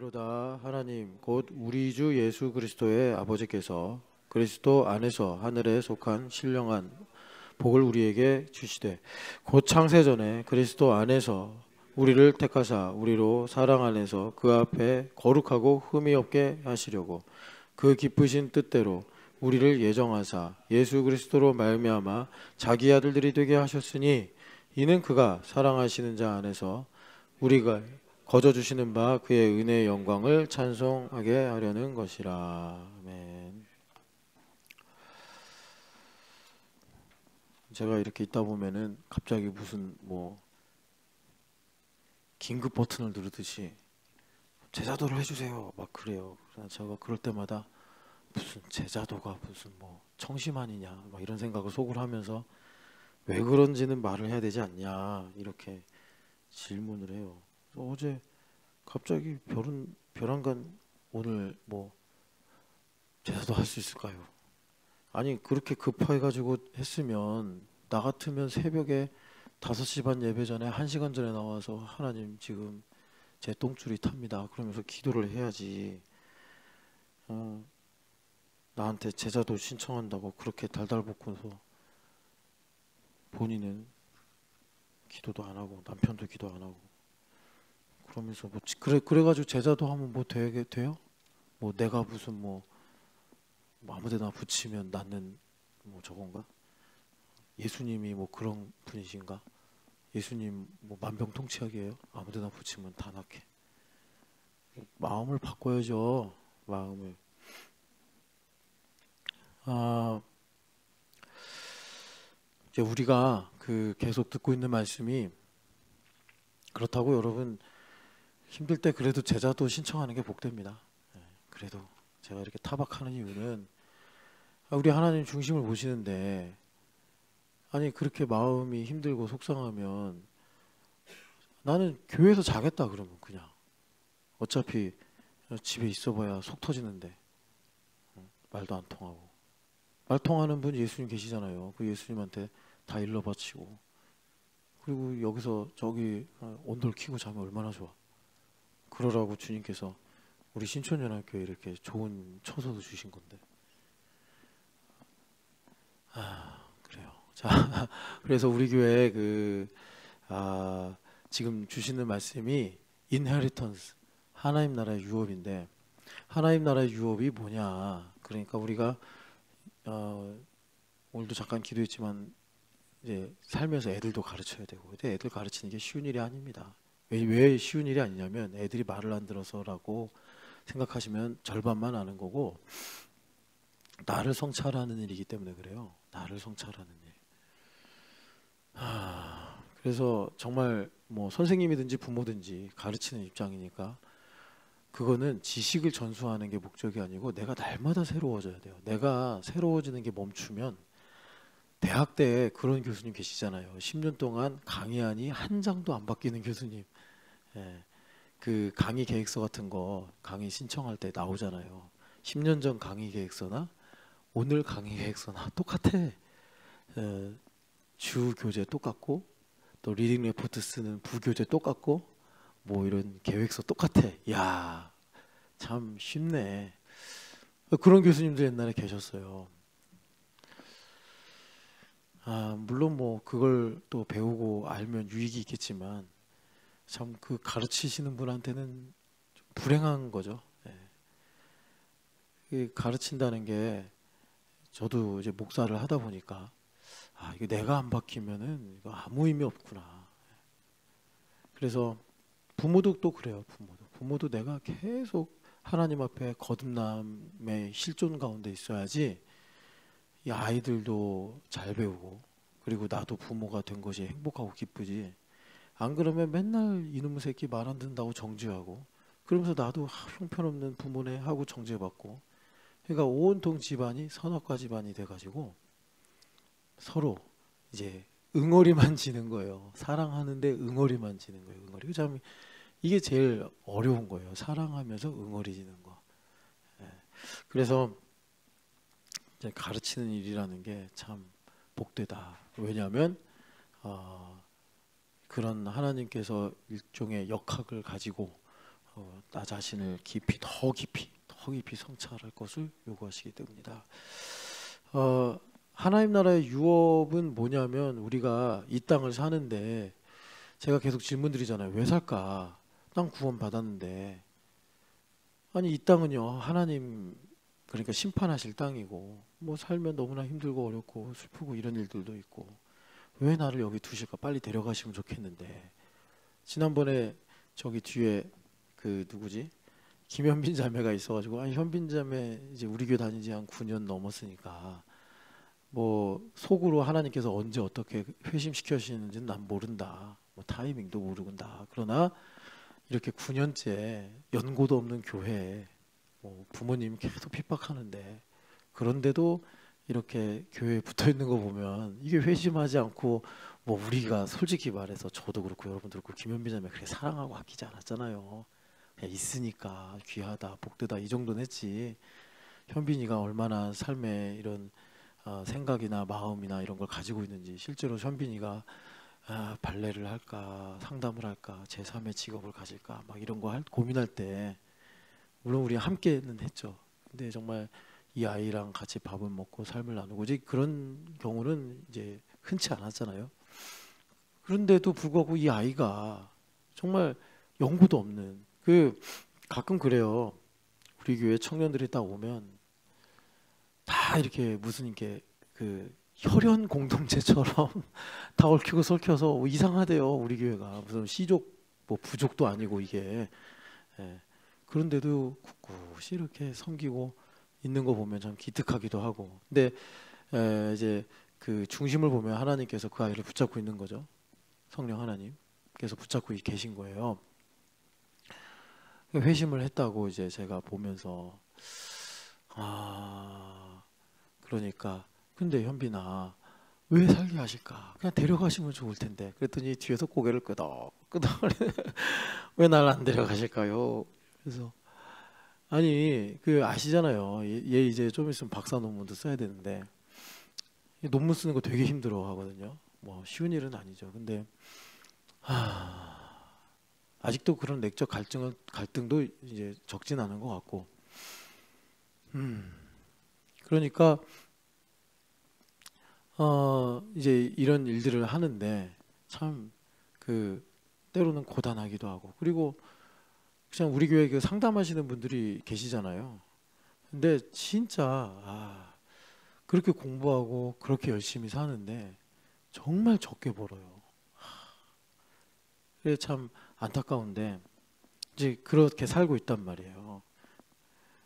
그러다 하나님 곧 우리 주 예수 그리스도의 아버지께서 그리스도 안에서 하늘에 속한 신령한 복을 우리에게 주시되 곧 창세전에 그리스도 안에서 우리를 택하사 우리로 사랑 안에서 그 앞에 거룩하고 흠이 없게 하시려고 그 기쁘신 뜻대로 우리를 예정하사 예수 그리스도로 말미암아 자기 아들들이 되게 하셨으니 이는 그가 사랑하시는 자 안에서 우리가 거저 주시는 바 그의 은혜의 영광을 찬송하게 하려는 것이라. 아멘. 제가 이렇게 있다 보면은 갑자기 무슨 긴급 버튼을 누르듯이 제자도를 해주세요 막 그래요. 그래서 제가 그럴 때마다 무슨 제자도가 무슨 청심환이냐 막 이런 생각을 속으로 하면서 왜 그런지는 말을 해야 되지 않냐 이렇게 질문을 해요. 어제 갑자기 별안간 오늘 제자도 할 수 있을까요? 아니 그렇게 급해가지고 했으면 나 같으면 새벽에 5시 반 예배 전에 1시간 전에 나와서 하나님 지금 제 똥줄이 탑니다 그러면서 기도를 해야지. 나한테 제자도 신청한다고 그렇게 달달 볶고서 본인은 기도도 안 하고 남편도 기도 안 하고 그러면서 그래가지고 제자도 하면 돼요? 내가 무슨 아무데나 붙이면 낫는 저건가? 예수님이 그런 분이신가? 예수님 만병통치약이에요? 아무데나 붙이면 다 낫게. 마음을 바꿔야죠. 마음을. 이제 우리가 계속 듣고 있는 말씀이 그렇다고 여러분 힘들 때 그래도 제자도 신청하는 게 복됩니다. 그래도 제가 이렇게 타박하는 이유는 우리 하나님 중심을 보시는데 아니 그렇게 마음이 힘들고 속상하면 나는 교회에서 자겠다 그러면 그냥 어차피 집에 있어봐야 속 터지는데 말도 안 통하고 말 통하는 분 예수님 계시잖아요. 그 예수님한테 다 일러 바치고 그리고 여기서 저기 온돌 켜고 자면 얼마나 좋아. 그러라고 주님께서 우리 신촌연합교회 이렇게 좋은 처소도 주신 건데. 그래요. 자, 그래서 우리 교회 지금 주시는 말씀이 inheritance, 하나님 나라의 유업인데 하나님 나라의 유업이 뭐냐? 그러니까 우리가 오늘도 잠깐 기도했지만 이제 살면서 애들도 가르쳐야 되고 근데 애들 가르치는 게 쉬운 일이 아닙니다. 왜 쉬운 일이 아니냐면 애들이 말을 안 들어서라고 생각하시면 절반만 아는 거고 나를 성찰하는 일이기 때문에 그래요. 나를 성찰하는 일. 그래서 정말 선생님이든지 부모든지 가르치는 입장이니까 그거는 지식을 전수하는 게 목적이 아니고 내가 날마다 새로워져야 돼요. 내가 새로워지는 게 멈추면 대학 때 그런 교수님 계시잖아요. 10년 동안 강의안이 한 장도 안 바뀌는 교수님. 예. 그 강의 계획서 같은 거 강의 신청할 때 나오잖아요. 10년 전 강의 계획서나 오늘 강의 계획서나 똑같아. 주 교재 똑같고 또 리딩 레포트 쓰는 부교재 똑같고 이런 계획서 똑같아. 야, 참 쉽네. 그런 교수님도 옛날에 계셨어요. 물론 그걸 또 배우고 알면 유익이 있겠지만 참 그 가르치시는 분한테는 좀 불행한 거죠. 가르친다는 게 저도 이제 목사를 하다 보니까 이게 내가 안 바뀌면은 이거 아무 의미 없구나. 그래서 부모도 또 그래요. 부모도 내가 계속 하나님 앞에 거듭남의 실존 가운데 있어야지 이 아이들도 잘 배우고 그리고 나도 부모가 된 것이 행복하고 기쁘지. 안 그러면 맨날 이놈의 새끼 말 안 듣는다고 정죄하고 그러면서 나도 형편없는 부모네 하고 정죄받고 그러니까 온통 집안이 선악과 집안이 돼가지고 서로 이제 응어리만 지는 거예요. 사랑하는데 응어리만 지는 거예요. 응어리. 참 이게 제일 어려운 거예요. 사랑하면서 응어리 지는 거. 그래서 이제 가르치는 일이라는 게 참 복되다. 왜냐하면 그런 하나님께서 일종의 역학을 가지고 나 자신을 깊이 더 깊이 성찰할 것을 요구하시게 됩니다. 하나님 나라의 유업은 뭐냐면 우리가 이 땅을 사는데 제가 계속 질문 드리잖아요. 왜 살까? 땅 구원 받았는데 아니 이 땅은요 하나님 그러니까 심판하실 땅이고 뭐 살면 너무나 힘들고 어렵고 슬프고 이런 일들도 있고 왜 나를 여기 두실까? 빨리 데려가시면 좋겠는데 지난번에 저기 뒤에 그 누구지? 김현빈 자매가 있어가지고 아니 현빈 자매 이제 우리 교회 다닌 지 한 9년 넘었으니까 뭐 속으로 하나님께서 언제 어떻게 회심시켜주시는지는 난 모른다. 뭐 타이밍도 모르겠다. 그러나 이렇게 9년째 연고도 없는 교회에 뭐 부모님 계속 핍박하는데 그런데도 이렇게 교회에 붙어 있는 거 보면 이게 회심하지 않고 뭐 우리가 솔직히 말해서 저도 그렇고 여러분도 그렇고 김현빈 자매 그렇게 사랑하고 아끼지 않았잖아요. 그냥 있으니까 귀하다 복되다 이 정도는 했지. 현빈이가 얼마나 삶에 이런 생각이나 마음이나 이런 걸 가지고 있는지 실제로 현빈이가 발레를 할까 상담을 할까 제3의 직업을 가질까 막 이런 거 고민할 때 물론 우리 함께는 했죠. 근데 정말 이 아이랑 같이 밥을 먹고 삶을 나누고 이제 그런 경우는 이제 흔치 않았잖아요. 그런데도 불구하고 이 아이가 정말 연고도 없는 그 가끔 그래요. 우리 교회 청년들이 딱 오면 다 이렇게 무슨 이렇게 그 혈연 공동체처럼 다 얽히고 설켜서 이상하대요. 우리 교회가 무슨 시족 뭐 부족도 아니고 이게 그런데도 꿋꿋이 이렇게 섬기고 있는 거 보면 참 기특하기도 하고. 근데 이제 그 중심을 보면 하나님께서 그 아이를 붙잡고 있는 거죠. 성령 하나님께서 붙잡고 계신 거예요. 회심을 했다고 이제 제가 보면서 그러니까 근데 현빈아 왜 살게 하실까? 그냥 데려가시면 좋을 텐데. 그랬더니 뒤에서 고개를 끄덕끄덕 왜 날 안 데려가실까요? 그래서 아니 그 아시잖아요. 얘 이제 좀 있으면 박사 논문도 써야 되는데 논문 쓰는 거 되게 힘들어 하거든요. 뭐 쉬운 일은 아니죠. 근데 아직도 그런 내적 갈등도 이제 적진 않은 것 같고 그러니까 이제 이런 일들을 하는데 참 그 때로는 고단하기도 하고 그리고 그냥 우리 교회 그 상담하시는 분들이 계시잖아요. 근데 진짜 그렇게 공부하고 그렇게 열심히 사는데 정말 적게 벌어요. 그게 참 안타까운데 이제 그렇게 살고 있단 말이에요.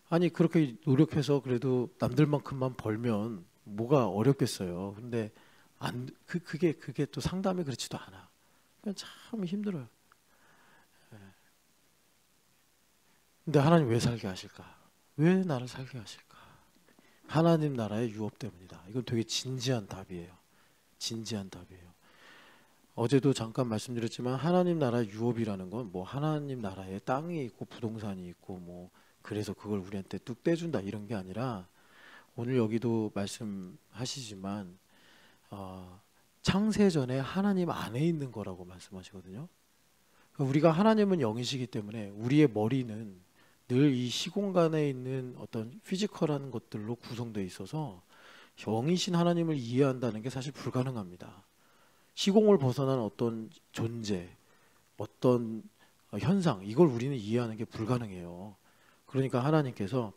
아니 그렇게 노력해서 그래도 남들만큼만 벌면 뭐가 어렵겠어요. 근데 그게 또 상담이 그렇지도 않아. 그냥 참 힘들어요. 근데 하나님 왜 살게 하실까? 왜 나를 살게 하실까? 하나님 나라의 유업 때문이다. 이건 되게 진지한 답이에요. 진지한 답이에요. 어제도 잠깐 말씀드렸지만 하나님 나라 유업이라는 건 뭐 하나님 나라에 땅이 있고 부동산이 있고 뭐 그래서 그걸 우리한테 뚝 떼준다 이런 게 아니라 오늘 여기도 말씀하시지만 창세전에 하나님 안에 있는 거라고 말씀하시거든요. 우리가 하나님은 영이시기 때문에 우리의 머리는 늘 이 시공간에 있는 어떤 피지컬한 것들로 구성되어 있어서 영이신 하나님을 이해한다는 게 사실 불가능합니다. 시공을 벗어난 어떤 존재, 어떤 현상 이걸 우리는 이해하는 게 불가능해요. 그러니까 하나님께서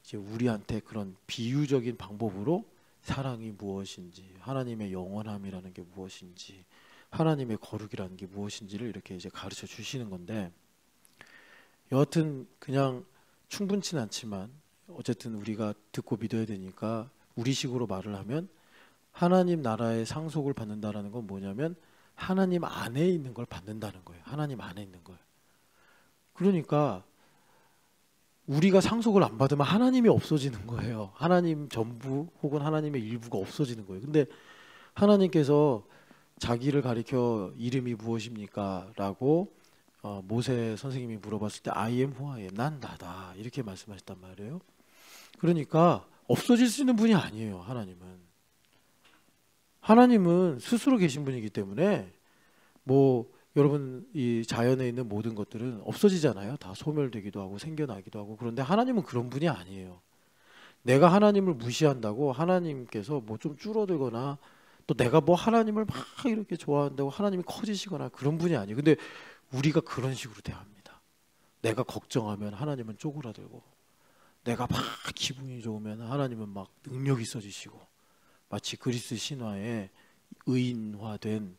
이제 우리한테 그런 비유적인 방법으로 사랑이 무엇인지, 하나님의 영원함이라는 게 무엇인지, 하나님의 거룩이라는 게 무엇인지를 이렇게 이제 가르쳐 주시는 건데 여하튼 그냥 충분치는 않지만 어쨌든 우리가 듣고 믿어야 되니까 우리식으로 말을 하면 하나님 나라의 상속을 받는다라는 건 뭐냐면 하나님 안에 있는 걸 받는다는 거예요. 하나님 안에 있는 걸. 그러니까 우리가 상속을 안 받으면 하나님이 없어지는 거예요. 하나님 전부 혹은 하나님의 일부가 없어지는 거예요. 근데 하나님께서 자기를 가리켜 이름이 무엇입니까? 라고 모세 선생님이 물어봤을 때 I am who I am. 난 나다. 이렇게 말씀하셨단 말이에요. 그러니까 없어질 수 있는 분이 아니에요. 하나님은 스스로 계신 분이기 때문에 뭐 여러분 이 자연에 있는 모든 것들은 없어지잖아요. 다 소멸되기도 하고 생겨나기도 하고. 그런데 하나님은 그런 분이 아니에요. 내가 하나님을 무시한다고 하나님께서 뭐 좀 줄어들거나 또 내가 뭐 하나님을 막 이렇게 좋아한다고 하나님이 커지시거나 그런 분이 아니에요. 근데 우리가 그런 식으로 대합니다. 내가 걱정하면 하나님은 쪼그라들고 내가 막 기분이 좋으면 하나님은 막 능력이 있어지시고 마치 그리스 신화에 의인화된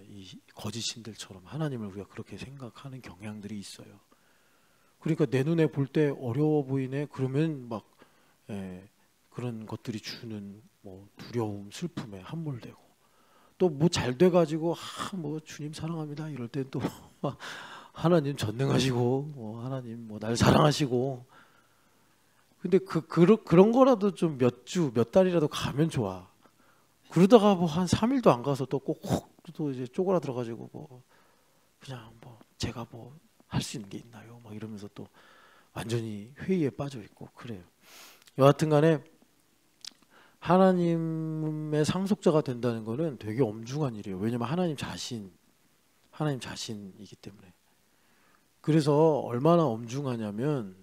이 거짓 신들처럼 하나님을 우리가 그렇게 생각하는 경향들이 있어요. 그러니까 내 눈에 볼 때 어려워 보이네 그러면 막 그런 것들이 주는 뭐 두려움, 슬픔에 함몰되고 또 뭐 잘 돼가지고 뭐 주님 사랑합니다 이럴 땐 또 하나님 전능하시고 하나님 뭐 날 사랑하시고 근데 그런 거라도 좀 몇 주, 몇 달이라도 가면 좋아. 그러다가 뭐 한 3일도 안 가서 또 꼭 또 이제 쪼그라들어가지고 뭐 그냥 뭐 제가 뭐 할 수 있는 게 있나요? 막 이러면서 또 완전히 회의에 빠져 있고 그래요. 여하튼간에 하나님의 상속자가 된다는 거는 되게 엄중한 일이에요. 왜냐면 하나님 자신이기 때문에. 그래서 얼마나 엄중하냐면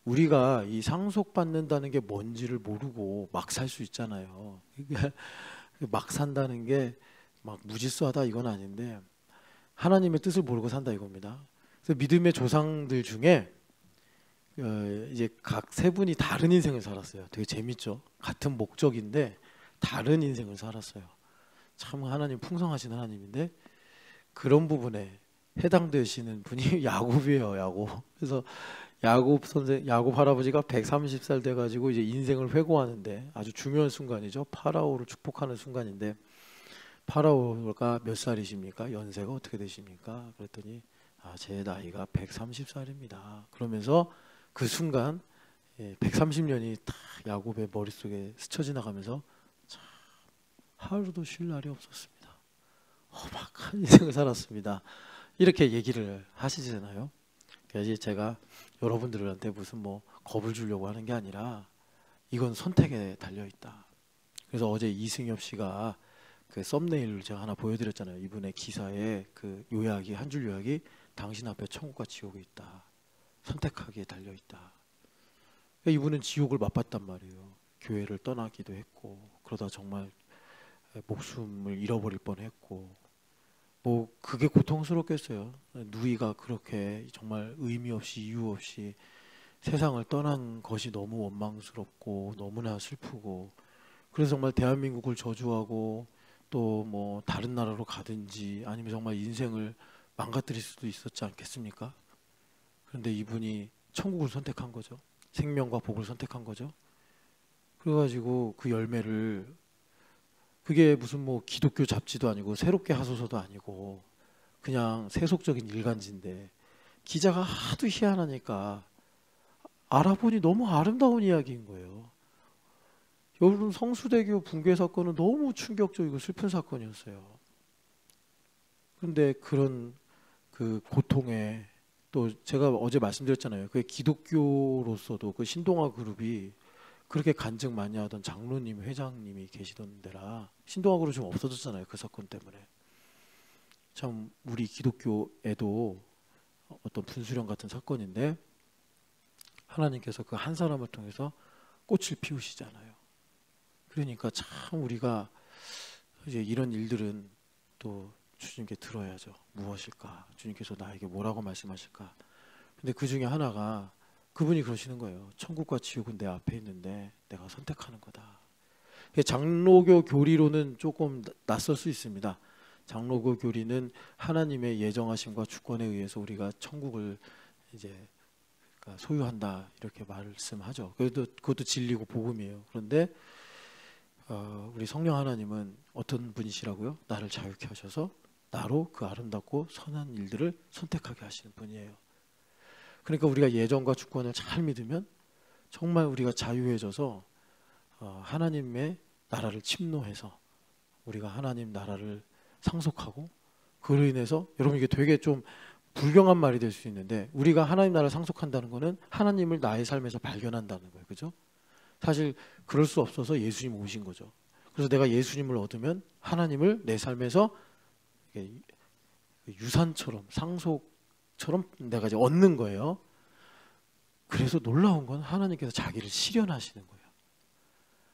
우리가 이 상속받는다는 게 뭔지를 모르고 막 살 수 있잖아요. 막 산다는 게 막 무질서하다 이건 아닌데 하나님의 뜻을 모르고 산다 이겁니다. 그래서 믿음의 조상들 중에 이제 각 세 분이 다른 인생을 살았어요. 되게 재밌죠. 같은 목적인데 다른 인생을 살았어요. 참 하나님 풍성하신 하나님인데 그런 부분에 해당되시는 분이 야곱이에요. 야곱. 그래서 야곱 할아버지가 130살 돼가지고 이제 인생을 회고하는데 아주 중요한 순간이죠. 파라오를 축복하는 순간인데 파라오가 몇 살이십니까? 연세가 어떻게 되십니까? 그랬더니 제 나이가 130살입니다. 그러면서 그 순간 130년이 딱 야곱의 머릿속에 스쳐 지나가면서 참 하루도 쉴 날이 없었습니다. 험악한 인생을 살았습니다. 이렇게 얘기를 하시잖아요. 그래서 제가 여러분들한테 무슨 뭐 겁을 주려고 하는 게 아니라 이건 선택에 달려 있다. 그래서 어제 이승엽 씨가 그 썸네일을 제가 하나 보여드렸잖아요. 이분의 기사에 그 요약이 한 줄 요약이 당신 앞에 천국과 지옥이 있다. 선택하기에 달려 있다. 그러니까 이분은 지옥을 맛봤단 말이에요. 교회를 떠나기도 했고 그러다 정말 목숨을 잃어버릴 뻔했고 뭐 그게 고통스럽겠어요. 누이가 그렇게 정말 의미 없이 이유 없이 세상을 떠난 것이 너무 원망스럽고 너무나 슬프고 그래서 정말 대한민국을 저주하고 또 뭐 다른 나라로 가든지 아니면 정말 인생을 망가뜨릴 수도 있었지 않겠습니까? 그런데 이분이 천국을 선택한 거죠. 생명과 복을 선택한 거죠. 그래가지고 그 열매를 그게 무슨 뭐 기독교 잡지도 아니고 새롭게 하소서도 아니고 그냥 세속적인 일간지인데 기자가 하도 희한하니까 알아보니 너무 아름다운 이야기인 거예요. 여러분 성수대교 붕괴 사건은 너무 충격적이고 슬픈 사건이었어요. 그런데 그런 그 고통에 또 제가 어제 말씀드렸잖아요. 그 기독교로서도 그 신동아 그룹이 그렇게 간증 많이 하던 장로님, 회장님이 계시던 데라 신동아 그룹 좀 없어졌잖아요. 그 사건 때문에. 참 우리 기독교에도 어떤 분수령 같은 사건인데 하나님께서 그 한 사람을 통해서 꽃을 피우시잖아요. 그러니까 참 우리가 이제 이런 일들은 또 주님께 들어야죠. 무엇일까? 주님께서 나에게 뭐라고 말씀하실까? 근데 그 중에 하나가 그분이 그러시는 거예요. 천국과 지옥은 내 앞에 있는데 내가 선택하는 거다. 장로교 교리로는 조금 낯설 수 있습니다. 장로교 교리는 하나님의 예정하심과 주권에 의해서 우리가 천국을 이제 소유한다 이렇게 말씀하죠. 그래도 그것도 진리고 복음이에요. 그런데 우리 성령 하나님은 어떤 분이시라고요? 나를 자유케 하셔서 나로 그 아름답고 선한 일들을 선택하게 하시는 분이에요. 그러니까 우리가 예정과 주권을 잘 믿으면 정말 우리가 자유해져서 하나님의 나라를 침노해서 우리가 하나님 나라를 상속하고 그로 인해서 여러분 이게 되게 좀 불경한 말이 될 수 있는데 우리가 하나님 나라를 상속한다는 거는 하나님을 나의 삶에서 발견한다는 거예요. 그죠? 사실 그럴 수 없어서 예수님 오신 거죠. 그래서 내가 예수님을 얻으면 하나님을 내 삶에서 유산처럼 상속처럼 내가 이제 얻는 거예요. 그래서 놀라운 건 하나님께서 자기를 실현하시는 거예요.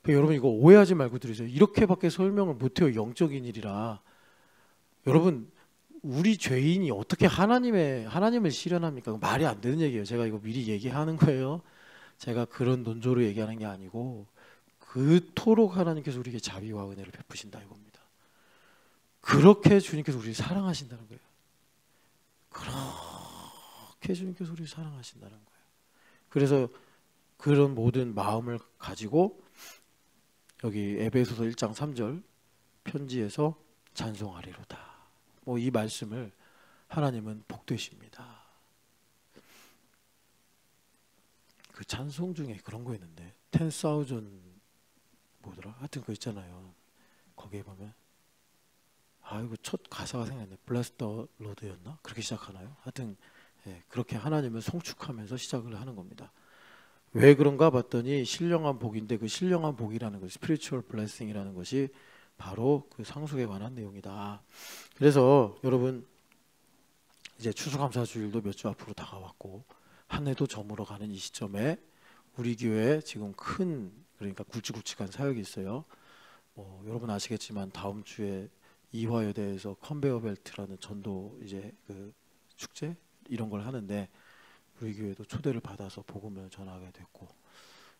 그러니까 여러분 이거 오해하지 말고 들으세요. 이렇게밖에 설명을 못해요. 영적인 일이라. 여러분 우리 죄인이 어떻게 하나님을 실현합니까? 말이 안 되는 얘기예요. 제가 이거 미리 얘기하는 거예요. 제가 그런 논조로 얘기하는 게 아니고 그토록 하나님께서 우리에게 자비와 은혜를 베푸신다 이겁니다. 그렇게 주님께서 우리를 사랑하신다는 거예요. 그렇게 주님께서 우리를 사랑하신다는 거예요. 그래서 그런 모든 마음을 가지고 여기 에베소서 1장 3절 편지에서 찬송하리로다. 뭐 이 말씀을 하나님은 복되십니다. 그 찬송 중에 그런 거 있는데 10,000 뭐더라? 하여튼 그거 있잖아요. 거기에 보면 이거 첫 가사가 생각나네. Bless the Lord였나? 그렇게 시작하나요? 하여튼 그렇게 하나님을 송축하면서 시작을 하는 겁니다. 왜 그런가 봤더니 신령한 복인데 그 신령한 복이라는 것, spiritual blessing이라는 것이 바로 그 상속에 관한 내용이다. 그래서 여러분 이제 추수감사주일도 몇 주 앞으로 다가왔고 한 해도 저물어 가는 이 시점에 우리 교회에 지금 큰 그러니까 굵직굵직한 사역이 있어요. 여러분 아시겠지만 다음 주에 이화여대에서 컨베어 벨트라는 전도 이제 그 축제 이런 걸 하는데 우리 교회도 초대를 받아서 복음을 전하게 됐고,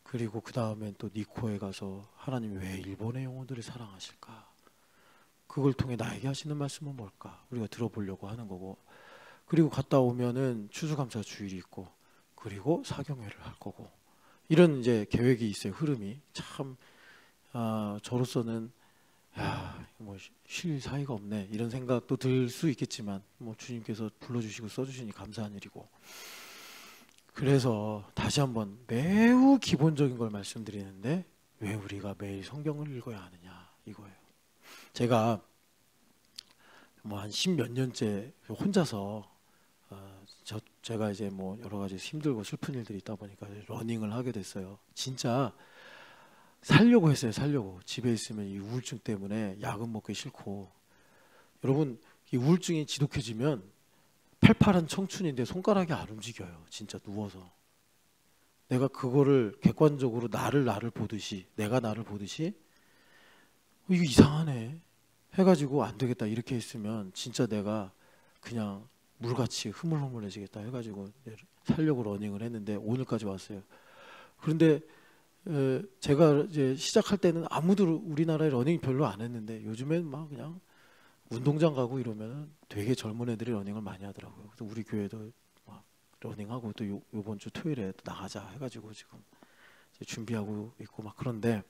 그리고 그 다음엔 또 니코에 가서 하나님 왜 일본의 영혼들을 사랑하실까? 그걸 통해 나에게 하시는 말씀은 뭘까? 우리가 들어보려고 하는 거고, 그리고 갔다 오면은 추수감사 주일이 있고, 그리고 사경회를 할 거고, 이런 이제 계획이 있어요. 흐름이 참 저로서는 뭐 쉴 사이가 없네 이런 생각도 들 수 있겠지만 뭐 주님께서 불러주시고 써주시니 감사한 일이고. 그래서 다시 한번 매우 기본적인 걸 말씀드리는데 왜 우리가 매일 성경을 읽어야 하느냐 이거예요. 제가 뭐 한 10몇 년째 혼자서 제가 이제 뭐 여러 가지 힘들고 슬픈 일들이 있다 보니까 러닝을 하게 됐어요. 진짜 살려고 했어요. 살려고. 집에 있으면 이 우울증 때문에 약은 먹기 싫고. 여러분 이 우울증이 지독해지면 팔팔한 청춘인데 손가락이 안 움직여요. 진짜 누워서. 내가 그거를 객관적으로 나를 보듯이, 내가 나를 보듯이 이거 이상하네 해가지고 안 되겠다 이렇게 했으면 진짜 내가 그냥 물같이 흐물흐물해지겠다 해가지고 살려고 러닝을 했는데 오늘까지 왔어요. 그런데 제가 이제 시작할 때는 아무도 우리나라에 러닝 별로 안 했는데 요즘엔 막 그냥 운동장 가고 이러면 되게 젊은 애들이 러닝을 많이 하더라고요. 그래서 우리 교회도 막 러닝하고 또 요번 주 토요일에 또 나가자 해가지고 지금 이제 준비하고 있고 막 그런데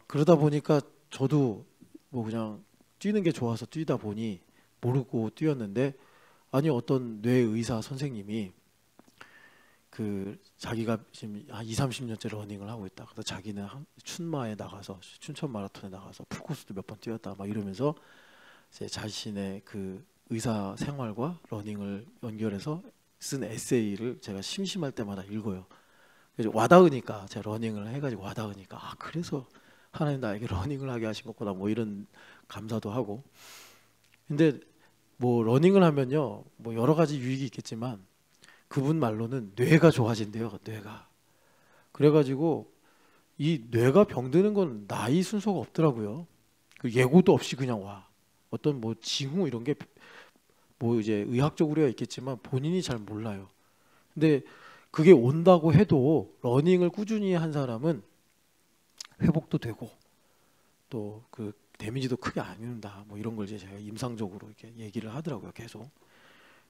그러다 보니까 저도 뭐 그냥 뛰는 게 좋아서 뛰다 보니 모르고 뛰었는데 아니 어떤 뇌의사 선생님이 그 자기가 지금 한 20-30년째 러닝을 하고 있다. 그래서 자기는 춘마에 나가서 춘천 마라톤에 나가서 풀코스도 몇 번 뛰었다. 막 이러면서 이제 자신의 그 의사 생활과 러닝을 연결해서 쓴 에세이를 제가 심심할 때마다 읽어요. 그래서 와닿으니까 제가 러닝을 해가지고 와닿으니까 그래서 하나님 나에게 러닝을 하게 하신 거구나 뭐 이런 감사도 하고. 근데 뭐 러닝을 하면요 뭐 여러 가지 유익이 있겠지만 그분 말로는 뇌가 좋아진대요. 뇌가. 그래가지고 이 뇌가 병드는 건 나이 순서가 없더라고요. 그 예고도 없이 그냥 와. 어떤 뭐 징후 이런 게 뭐 이제 의학적으로야 있겠지만 본인이 잘 몰라요. 근데 그게 온다고 해도 러닝을 꾸준히 한 사람은 회복도 되고 또 그 데미지도 크게 안 입는다. 뭐 이런 걸 이제 제가 임상적으로 이렇게 얘기를 하더라고요. 계속.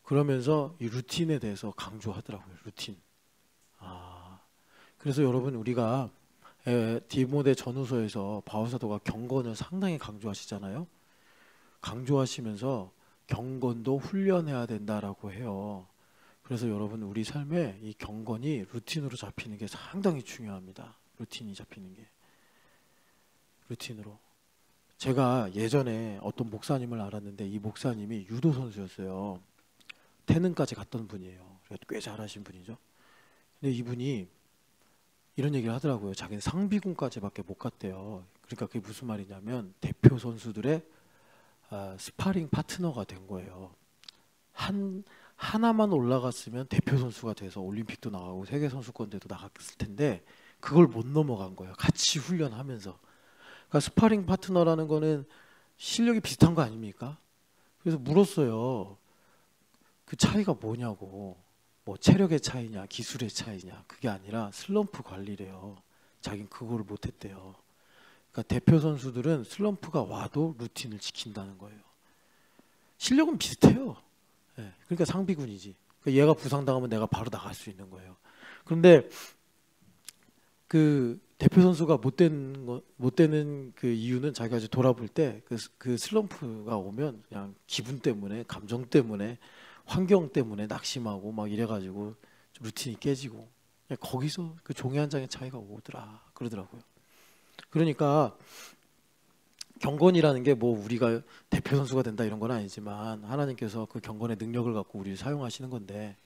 그러면서 이 루틴에 대해서 강조하더라고요. 루틴. 그래서 여러분 우리가 디모데 전후서에서 바울사도가 경건을 상당히 강조하시잖아요. 강조하시면서 경건도 훈련해야 된다라고 해요. 그래서 여러분 우리 삶에 이 경건이 루틴으로 잡히는 게 상당히 중요합니다. 루틴이 잡히는 게. 루틴으로. 제가 예전에 어떤 목사님을 알았는데 이 목사님이 유도 선수였어요. 태능까지 갔던 분이에요. 꽤 잘하신 분이죠. 근데 이분이 이런 얘기를 하더라고요. 자기는 상비군까지밖에 못 갔대요. 그러니까 그게 무슨 말이냐면 대표 선수들의 스파링 파트너가 된 거예요. 하나만 올라갔으면 대표 선수가 돼서 올림픽도 나가고 세계 선수권대도 나갔을 텐데 그걸 못 넘어간 거예요. 같이 훈련하면서. 그러니까 스파링 파트너라는 거는 실력이 비슷한 거 아닙니까? 그래서 물었어요. 그 차이가 뭐냐고. 뭐 체력의 차이냐 기술의 차이냐 그게 아니라 슬럼프 관리래요. 자긴 그걸 못했대요. 그러니까 대표 선수들은 슬럼프가 와도 루틴을 지킨다는 거예요. 실력은 비슷해요. 네, 그러니까 상비군이지. 그러니까 얘가 부상당하면 내가 바로 나갈 수 있는 거예요. 그런데 그 대표 선수가 못 되는 그 이유는 자기가 이제 돌아볼 때 그 슬럼프가 오면 그냥 기분 때문에 감정 때문에 환경 때문에 낙심하고 막 이래가지고 좀 루틴이 깨지고 그냥 거기서 그 종이 한 장의 차이가 오더라 그러더라고요. 그러니까 경건이라는 게 뭐 우리가 대표 선수가 된다 이런 건 아니지만 하나님께서 그 경건의 능력을 갖고 우리를 사용하시는 건데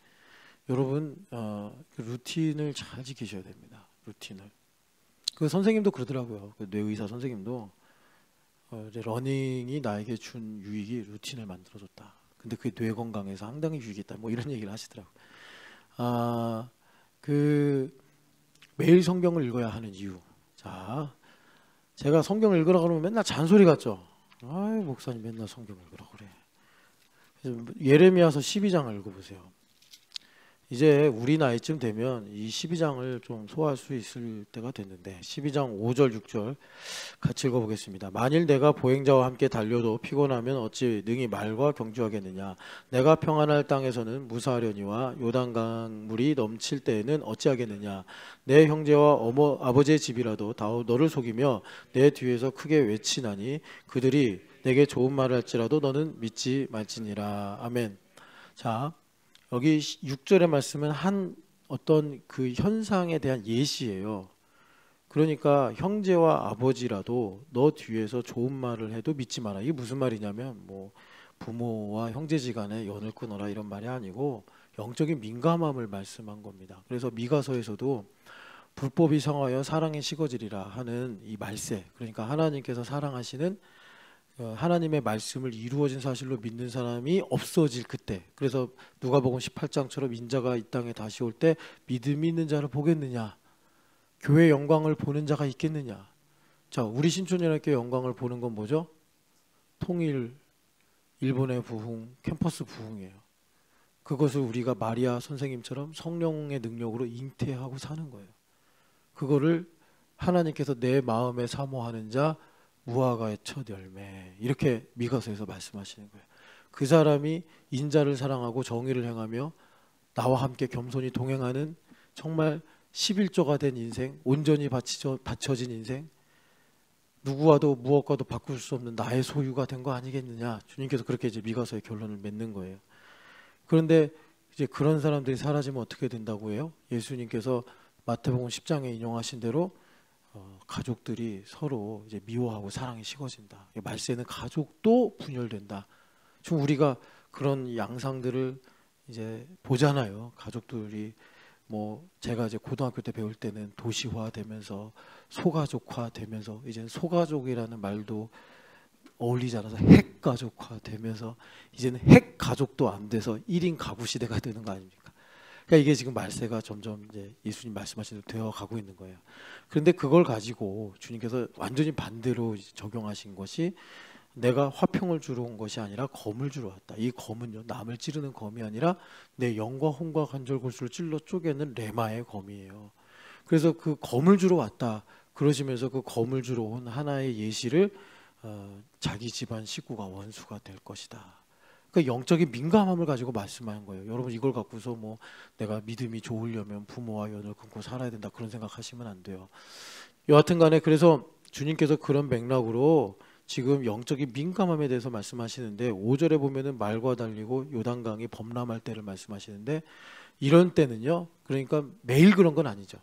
여러분 그 루틴을 잘 지키셔야 됩니다. 루틴을. 그 선생님도 그러더라고요. 그 뇌의사 선생님도 이제 러닝이 나에게 준 유익이 루틴을 만들어줬다. 근데 그게 뇌 건강에서 상당히 유익이 있다. 뭐 이런 얘기를 하시더라고요. 그 매일 성경을 읽어야 하는 이유. 자, 제가 성경을 읽으라 그러면 맨날 잔소리 같죠. 아이 목사님 맨날 성경 읽으라 그래. 그래서 예레미야서 12장을 읽어보세요. 이제 우리 나이쯤 되면 이 12장을 좀 소화할 수 있을 때가 됐는데 12장 5절 6절 같이 읽어보겠습니다. 만일 내가 보행자와 함께 달려도 피곤하면 어찌 능히 말과 경주하겠느냐. 내가 평안할 땅에서는 무사하려니와 요단강 물이 넘칠 때에는 어찌하겠느냐. 내 형제와 아버지의 집이라도 다 너를 속이며 내 뒤에서 크게 외치나니 그들이 내게 좋은 말을 할지라도 너는 믿지 말지니라. 아멘. 자, 여기 6절의 말씀은 한 어떤 그 현상에 대한 예시예요. 그러니까 형제와 아버지라도 너 뒤에서 좋은 말을 해도 믿지 마라. 이게 무슨 말이냐면 뭐 부모와 형제지간에 연을 끊어라 이런 말이 아니고 영적인 민감함을 말씀한 겁니다. 그래서 미가서에서도 불법이 성하여 사랑이 식어지리라 하는 이 말세, 그러니까 하나님께서 사랑하시는 하나님의 말씀을 이루어진 사실로 믿는 사람이 없어질 그때, 그래서 누가복음 18장처럼 인자가 이 땅에 다시 올 때 믿음이 있는 자를 보겠느냐, 교회의 영광을 보는 자가 있겠느냐. 자, 우리 신촌연합교회 영광을 보는 건 뭐죠? 통일, 일본의 부흥, 캠퍼스 부흥이에요. 그것을 우리가 마리아 선생님처럼 성령의 능력으로 잉태하고 사는 거예요. 그거를 하나님께서 내 마음에 사모하는 자 무화과의 첫 열매, 이렇게 미가서에서 말씀하시는 거예요. 그 사람이 인자를 사랑하고 정의를 행하며 나와 함께 겸손히 동행하는 정말 11조가 된 인생, 온전히 바쳐진 인생, 누구와도 무엇과도 바꿀 수 없는 나의 소유가 된 거 아니겠느냐. 주님께서 그렇게 이제 미가서의 결론을 맺는 거예요. 그런데 이제 그런 사람들이 사라지면 어떻게 된다고 해요? 예수님께서 마태복음 10장에 인용하신 대로 가족들이 서로 이제 미워하고 사랑이 식어진다. 말세는 가족도 분열된다. 지금 우리가 그런 양상들을 이제 보잖아요. 가족들이 뭐 제가 이제 고등학교 때 배울 때는 도시화되면서 소가족화되면서 이제는 소가족이라는 말도 어울리지 않아서 핵가족화되면서 이제는 핵가족도 안 돼서 1인 가구 시대가 되는 거 아닙니까? 그러니까 이게 지금 말세가 점점 이제 예수님 말씀하신 대로 되어 가고 있는 거예요. 그런데 그걸 가지고 주님께서 완전히 반대로 적용하신 것이 내가 화평을 주러 온 것이 아니라 검을 주러 왔다. 이 검은요, 남을 찌르는 검이 아니라 내 영과 혼과 관절 골수를 찔러 쪼개는 레마의 검이에요. 그래서 그 검을 주러 왔다 그러시면서 그 검을 주러 온 하나의 예시를 자기 집안 식구가 원수가 될 것이다. 그 영적인 민감함을 가지고 말씀하는 거예요. 여러분 이걸 갖고서 뭐 내가 믿음이 좋으려면 부모와 연을 끊고 살아야 된다 그런 생각하시면 안 돼요. 여하튼간에 그래서 주님께서 그런 맥락으로 지금 영적인 민감함에 대해서 말씀하시는데 5절에 보면은 말과 달리고 요단강이 범람할 때를 말씀하시는데 이런 때는요. 그러니까 매일 그런 건 아니죠.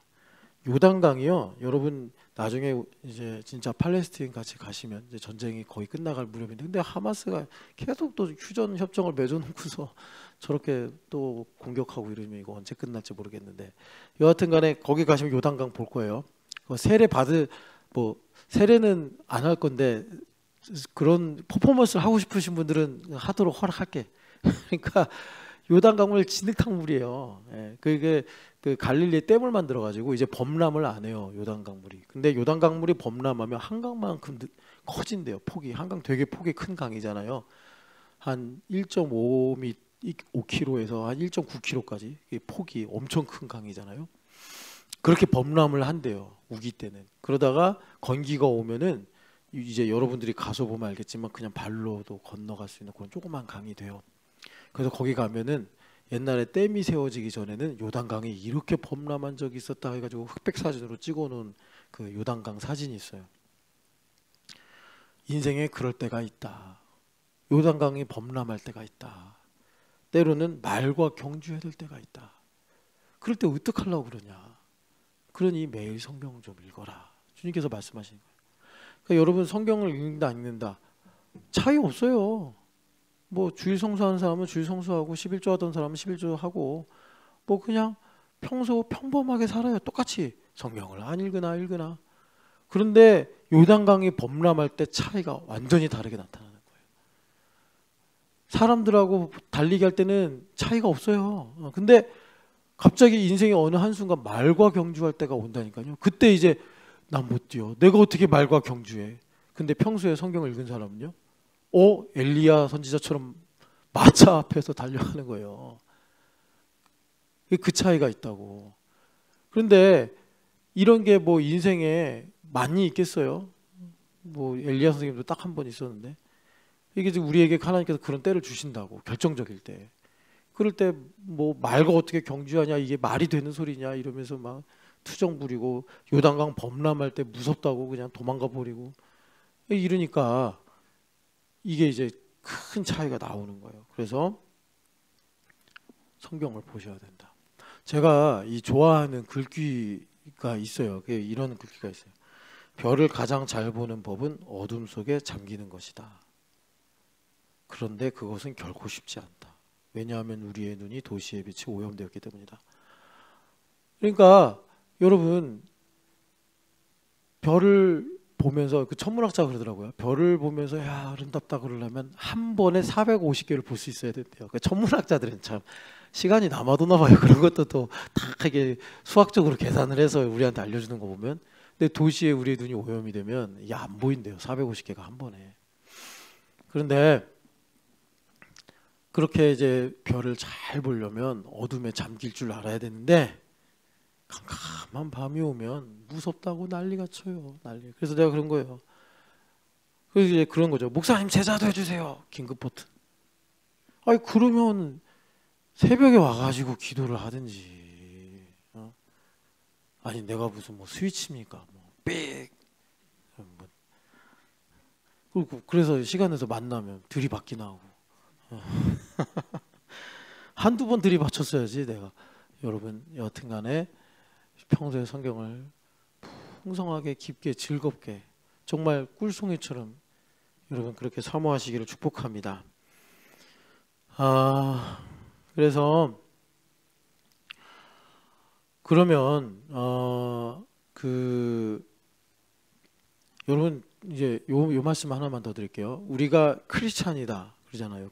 요단강이요. 여러분 나중에 이제 진짜 팔레스타인 같이 가시면 이제 전쟁이 거의 끝나갈 무렵인데 근데 하마스가 계속 또 휴전 협정을 맺어놓고서 저렇게 또 공격하고 이러면 이거 언제 끝날지 모르겠는데 여하튼간에 거기 가시면 요단강 볼 거예요. 세례 뭐 세례는 안 할 건데 그런 퍼포먼스를 하고 싶으신 분들은 하도록 허락할게. 그러니까 요단강물 진흙탕물이에요. 예, 그게 그 갈릴리에 댐을 만들어 가지고 이제 범람을 안 해요, 요단강물이. 근데 요단강물이 범람하면 한강만큼 커진대요. 폭이. 한강 되게 폭이 큰 강이잖아요. 한 1.5m, 5km에서 한 1.9km까지 폭이 엄청 큰 강이잖아요. 그렇게 범람을 한대요, 우기 때는. 그러다가 건기가 오면은 이제 여러분들이 가서 보면 알겠지만 그냥 발로도 건너갈 수 있는 그런 조그만 강이 돼요. 그래서 거기 가면은 옛날에 댐이 세워지기 전에는 요단강이 이렇게 범람한 적이 있었다 해가지고 흑백 사진으로 찍어놓은 그 요단강 사진이 있어요. 인생에 그럴 때가 있다. 요단강이 범람할 때가 있다. 때로는 말과 경주해야 될 때가 있다. 그럴 때 어떡하려고 그러냐. 그러니 매일 성경 좀 읽어라. 주님께서 말씀하시는 거예요. 그러니까 여러분 성경을 읽는다 안 읽는다 차이 없어요. 뭐 주일 성수하는 사람은 주일 성수하고 11조 하던 사람은 11조 하고 뭐 그냥 평소 평범하게 살아요. 똑같이 성경을 안 읽으나 읽으나. 그런데 요단강이 범람할 때 차이가 완전히 다르게 나타나는 거예요. 사람들하고 달리기 할 때는 차이가 없어요. 근데 갑자기 인생의 어느 한순간 말과 경주할 때가 온다니까요. 그때 이제 난 못 뛰어. 내가 어떻게 말과 경주해. 근데 평소에 성경을 읽은 사람은요. 엘리야 선지자처럼 마차 앞에서 달려가는 거예요. 그 차이가 있다고. 그런데 이런 게 뭐 인생에 많이 있겠어요. 뭐 엘리야 선생님도 딱 한 번 있었는데 이게 지금 우리에게 하나님께서 그런 때를 주신다고. 결정적일 때. 그럴 때 뭐 말과 어떻게 경주하냐 이게 말이 되는 소리냐 이러면서 막 투정 부리고 요단강 범람할 때 무섭다고 그냥 도망가 버리고 이러니까 이게 이제 큰 차이가 나오는 거예요. 그래서 성경을 보셔야 된다. 제가 이 좋아하는 글귀가 있어요. 이런 글귀가 있어요. 별을 가장 잘 보는 법은 어둠 속에 잠기는 것이다. 그런데 그것은 결코 쉽지 않다. 왜냐하면 우리의 눈이 도시의 빛이 오염되었기 때문이다. 그러니까 여러분 별을 보면서 그 천문학자가 그러더라고요. 별을 보면서 야 아름답다 그러려면 한 번에 450개를 볼 수 있어야 된대요. 그러니까 천문학자들은 참 시간이 남아도나 봐요. 그런 것도 또 다 이게 수학적으로 계산을 해서 우리한테 알려주는 거 보면. 근데 도시에 우리의 눈이 오염이 되면 이게 안 보인대요. 450개가 한 번에. 그런데 그렇게 이제 별을 잘 보려면 어둠에 잠길 줄 알아야 되는데 캄캄한 밤이 오면 무섭다고 난리가 쳐요. 난리. 그래서 내가 그런 거예요. 그래서 이제 그런 거죠. 목사님 제자도 해주세요. 긴급 버튼. 아니 그러면 새벽에 와가지고 기도를 하든지. 아니 내가 무슨 뭐 스위치입니까? 뭐 삑. 그래서 시간 내서 만나면 들이받기나 하고. 한두 번 들이받쳤어야지 내가. 여러분 여튼간에 평소에 성경을 풍성하게 깊게 즐겁게 정말 꿀송이처럼 여러분 그렇게 사모하시기를 축복합니다. 그래서 그러면 여러분 이제 요 말씀 하나만 더 드릴게요. 우리가 크리스찬이다 그러잖아요.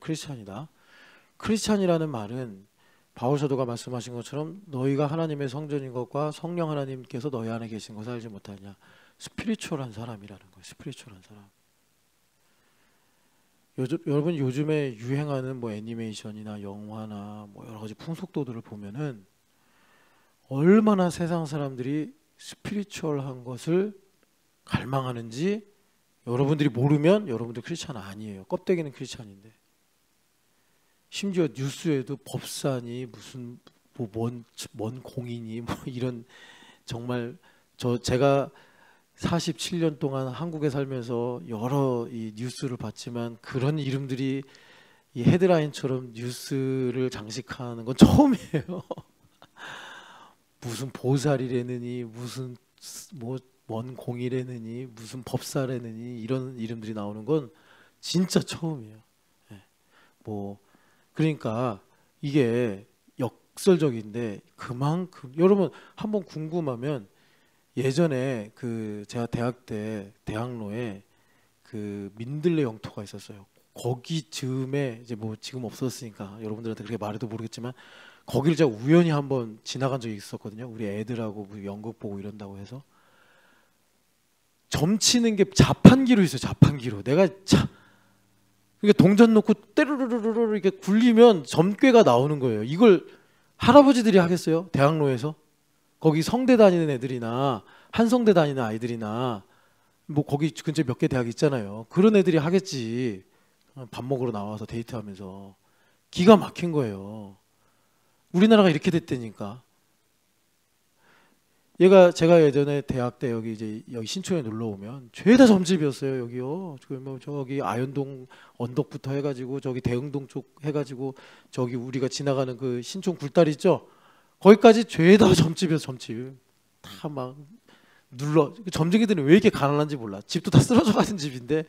크리스찬이라는 말은 바울 사도가 말씀하신 것처럼 너희가 하나님의 성전인 것과 성령 하나님께서 너희 안에 계신 것을 알지 못하냐. 스피리추얼한 사람이라는 거예요. 스피리추얼한 사람. 여러분 요즘에 유행하는 뭐 애니메이션이나 영화나 뭐 여러 가지 풍속도들을 보면은 얼마나 세상 사람들이 스피리추얼한 것을 갈망하는지 여러분들이 모르면 여러분들 크리스찬 아니에요. 껍데기는 크리스찬인데. 심지어 뉴스에도 법사니 무슨 먼 공인이 뭐 이런 정말 제가 47년 동안 한국에 살면서 여러 이 뉴스를 봤지만 그런 이름들이 이 헤드라인처럼 뉴스를 장식하는 건 처음이에요. 무슨 보살이라느니 무슨 뭐 먼 공이라느니 무슨 법사라느니 이런 이름들이 나오는 건 진짜 처음이에요. 뭐 그러니까 이게 역설적인데 그만큼 여러분 한번 궁금하면 예전에 그 제가 대학 때 대학로에 그 민들레 영토가 있었어요. 거기 즈음에 이제 뭐 지금 없었으니까 여러분들한테 그렇게 말해도 모르겠지만 거기를 제가 우연히 한번 지나간 적이 있었거든요. 우리 애들하고 뭐 연극 보고 이런다고 해서 점치는 게 자판기로 있어요. 자판기로. 내가 참 그러니까 동전 넣고 때르르르르 이렇게 굴리면 점괘가 나오는 거예요. 이걸 할아버지들이 하겠어요? 대학로에서? 거기 성대 다니는 애들이나 한성대 다니는 아이들이나 뭐 거기 근처에 몇 개 대학 있잖아요. 그런 애들이 하겠지. 밥 먹으러 나와서 데이트하면서 기가 막힌 거예요. 우리나라가 이렇게 됐다니까. 제가 예전에 대학 때 여기 신촌에 놀러 오면 죄다 점집이었어요. 여기요. 뭐 저기 아현동 언덕부터 해가지고 저기 대흥동 쪽 해가지고 저기 우리가 지나가는 그 신촌 굴다리 있죠. 거기까지 죄다 점집이었어. 점집. 다 막 눌러. 점쟁이들은 왜 이렇게 가난한지 몰라. 집도 다 쓰러져 가는 집인데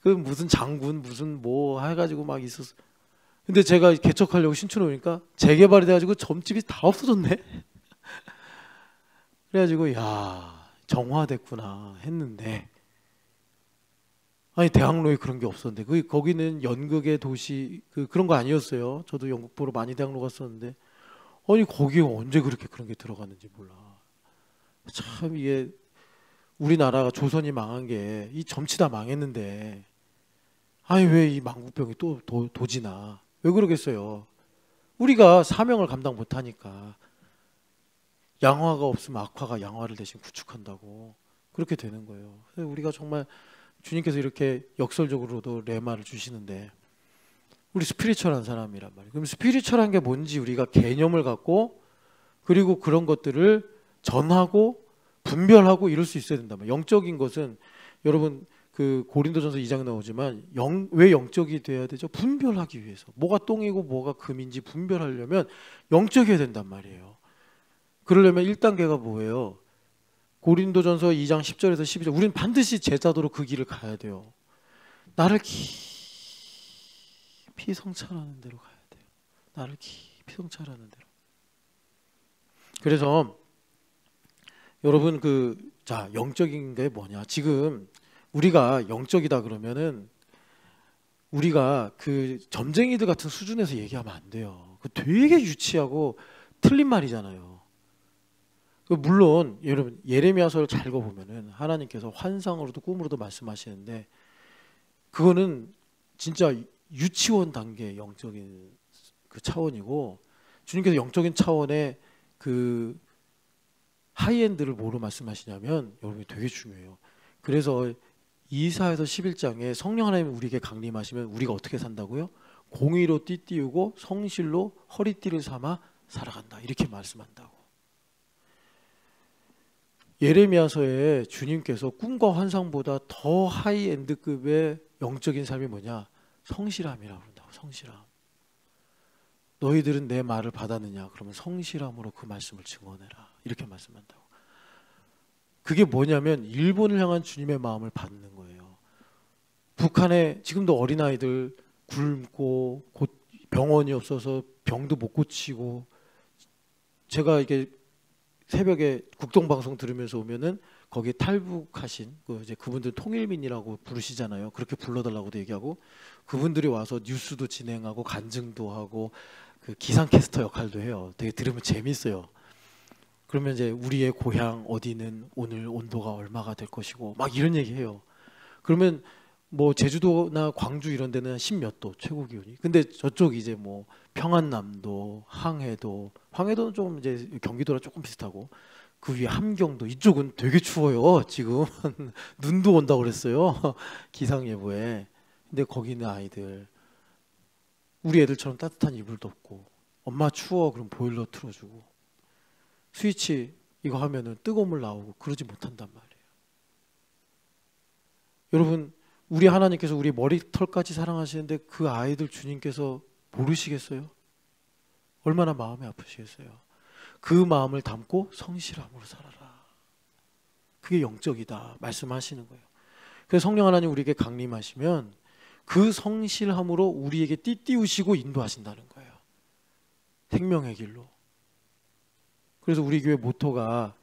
그 무슨 장군 무슨 뭐 해가지고 막 있었어. 근데 제가 개척하려고 신촌에 오니까 재개발이 돼가지고 점집이 다 없어졌네. 그래가지고 야 정화됐구나 했는데 아니 대학로에 그런 게 없었는데 거기는 연극의 도시 그런 거 아니었어요. 저도 연극 보러 많이 대학로 갔었는데 아니 거기에 언제 그렇게 그런 게 들어갔는지 몰라. 참 이게 우리나라가 조선이 망한 게 이 점치다 망했는데 아니 왜 이 망국병이 또 도지나 왜 그러겠어요. 우리가 사명을 감당 못하니까 양화가 없으면 악화가 양화를 대신 구축한다고 그렇게 되는 거예요. 그래서 우리가 정말 주님께서 이렇게 역설적으로도 레마를 주시는데 우리 스피리추얼한 사람이란 말이에요. 그럼 스피리추얼한 게 뭔지 우리가 개념을 갖고 그리고 그런 것들을 전하고 분별하고 이럴 수 있어야 된단 말이에요. 영적인 것은 여러분 그 고린도전서 2장에 나오지만 왜 영적이 돼야 되죠? 분별하기 위해서. 뭐가 똥이고 뭐가 금인지 분별하려면 영적이어야 된단 말이에요. 그러려면 1단계가 뭐예요? 고린도전서 2장 10절에서 12절. 우리는 반드시 제자도로 그 길을 가야 돼요. 나를 깊이 성찰하는 대로 가야 돼요. 나를 깊이 성찰하는 대로. 그래서 여러분 자 영적인 게 뭐냐? 지금 우리가 영적이다 그러면은 우리가 그 점쟁이들 같은 수준에서 얘기하면 안 돼요. 그 되게 유치하고 틀린 말이잖아요. 물론 여러분 예레미야서를 잘 읽어보면은 하나님께서 환상으로도 꿈으로도 말씀하시는데 그거는 진짜 유치원 단계 영적인 그 차원이고 주님께서 영적인 차원의 그 하이엔드를 뭐로 말씀하시냐면 여러분이 되게 중요해요. 그래서 이사야서 11장에 성령 하나님이 우리에게 강림하시면 우리가 어떻게 산다고요? 공의로 띠띠우고 성실로 허리띠를 삼아 살아간다 이렇게 말씀한다고. 예레미야서에 주님께서 꿈과 환상보다 더 하이엔드급의 영적인 삶이 뭐냐? 성실함이라고 그런다고. 성실함. 너희들은 내 말을 받았느냐? 그러면 성실함으로 그 말씀을 증언해라. 이렇게 말씀한다고. 그게 뭐냐면 일본을 향한 주님의 마음을 받는 거예요. 북한에 지금도 어린아이들 굶고 병원이 없어서 병도 못 고치고 제가 이게 새벽에 국동방송 들으면서 오면은 거기에 탈북하신 이제 그분들 통일민이라고 부르시잖아요. 그렇게 불러달라고도 얘기하고 그분들이 와서 뉴스도 진행하고 간증도 하고 그 기상캐스터 역할도 해요. 되게 들으면 재밌어요. 그러면 이제 우리의 고향 어디는 오늘 온도가 얼마가 될 것이고 막 이런 얘기해요. 그러면 뭐 제주도나 광주 이런 데는 10몇 도 최고 기온이. 근데 저쪽 이제 뭐 평안남도, 황해도는 좀 이제 경기도랑 조금 비슷하고 그 위에 함경도 이쪽은 되게 추워요. 지금 눈도 온다고 그랬어요. 기상 예보에. 근데 거기 있는 아이들 우리 애들처럼 따뜻한 이불 덮고 엄마 추워 그럼 보일러 틀어주고 스위치 이거 하면은 뜨거운 물 나오고 그러지 못한단 말이에요. 여러분 우리 하나님께서 우리 머리털까지 사랑하시는데 그 아이들 주님께서 모르시겠어요? 얼마나 마음이 아프시겠어요? 그 마음을 담고 성실함으로 살아라. 그게 영적이다 말씀하시는 거예요. 그래서 성령 하나님 우리에게 강림하시면 그 성실함으로 우리에게 띠띠우시고 인도하신다는 거예요. 생명의 길로. 그래서 우리 교회 모토가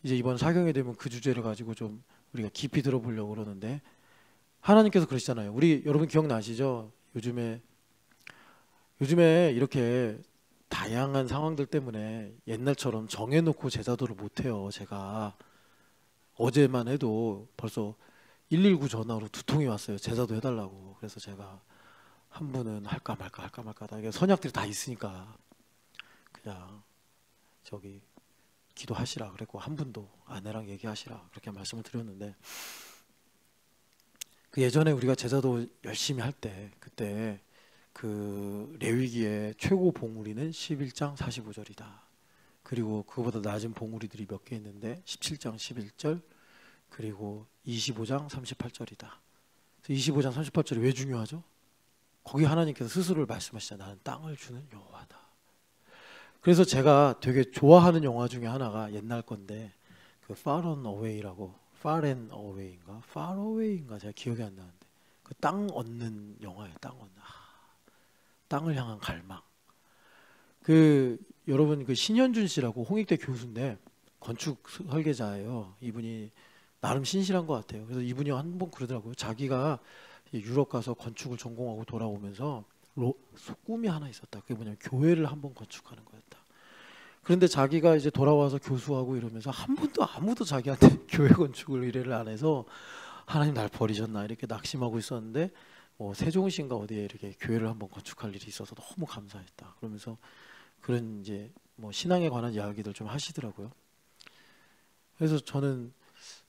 이제 이번 사경에 되면 그 주제를 가지고 좀 우리가 깊이 들어보려고 그러는데 하나님께서 그러시잖아요. 우리 여러분 기억나시죠? 요즘에 이렇게 다양한 상황들 때문에 옛날처럼 정해놓고 제자도를 못해요. 제가 어제만 해도 벌써 119 전화로 2통이 왔어요. 제자도 해달라고. 그래서 제가 한 분은 할까 말까 하다 이게 선약들이 다 있으니까 그냥 저기 기도하시라 그랬고, 한 분도 아내랑 얘기하시라 그렇게 말씀을 드렸는데, 그 예전에 우리가 제자도 열심히 할 때 그때 그 레위기의 최고 봉우리는 11장 45절이다. 그리고 그거보다 낮은 봉우리들이 몇 개 있는데 17장 11절 그리고 25장 38절이다. 25장 38절이 왜 중요하죠? 거기 하나님께서 스스로 말씀하시잖아요. 나는 땅을 주는 여호와다. 그래서 제가 되게 좋아하는 영화 중에 하나가 옛날 건데 그 Far and Away라고, Far and Away인가? Far Away인가? 제가 기억이 안 나는데 그 땅 얻는 영화예요. 땅 얻는. 땅을 향한 갈망. 그 여러분 그 신현준 씨라고 홍익대 교수인데 건축 설계자예요. 이분이 나름 신실한 것 같아요. 그래서 이분이 한 번 그러더라고요. 자기가 유럽 가서 건축을 전공하고 돌아오면서 꿈이 하나 있었다. 그게 뭐냐면 교회를 한번 건축하는 거였다. 그런데 자기가 이제 돌아와서 교수하고 이러면서 한 번도 아무도 자기한테 교회 건축을 의뢰를 안 해서 하나님 날 버리셨나 이렇게 낙심하고 있었는데, 뭐 세종시인가 어디에 이렇게 교회를 한번 건축할 일이 있어서 너무 감사했다. 그러면서 그런 이제 뭐 신앙에 관한 이야기들 좀 하시더라고요. 그래서 저는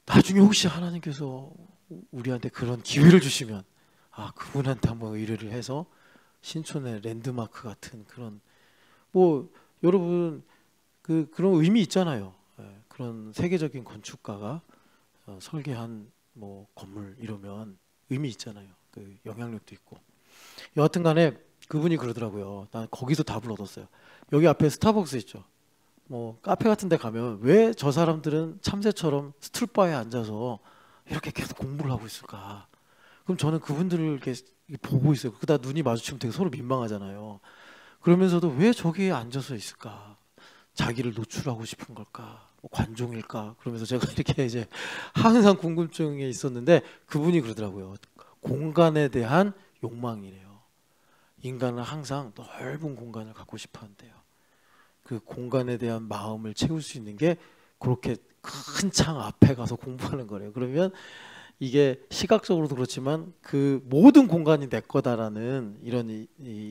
나중에 혹시 하나님께서 우리한테 그런 기회를 주시면 그분한테 한번 의뢰를 해서 신촌의 랜드마크 같은 그런, 뭐 여러분 그런 의미 있잖아요. 그런 세계적인 건축가가 설계한 뭐 건물 이러면 의미 있잖아요. 그 영향력도 있고. 여하튼 간에 그분이 그러더라고요. 난 거기서 답을 얻었어요. 여기 앞에 스타벅스 있죠. 뭐 카페 같은 데 가면 왜 저 사람들은 참새처럼 스툴바에 앉아서 이렇게 계속 공부를 하고 있을까? 그럼 저는 그분들을 이렇게 보고 있어요. 그러다 눈이 마주치면 되게 서로 민망하잖아요. 그러면서도 왜 저기에 앉아서 있을까? 자기를 노출하고 싶은 걸까? 뭐 관종일까? 그러면서 제가 이렇게 이제 항상 궁금증이 있었는데 그분이 그러더라고요. 공간에 대한 욕망이래요. 인간은 항상 넓은 공간을 갖고 싶어 한대요. 그 공간에 대한 마음을 채울 수 있는 게 그렇게 큰 창 앞에 가서 공부하는 거래요. 그러면 이게 시각적으로도 그렇지만 그 모든 공간이 내 거다라는 이런 이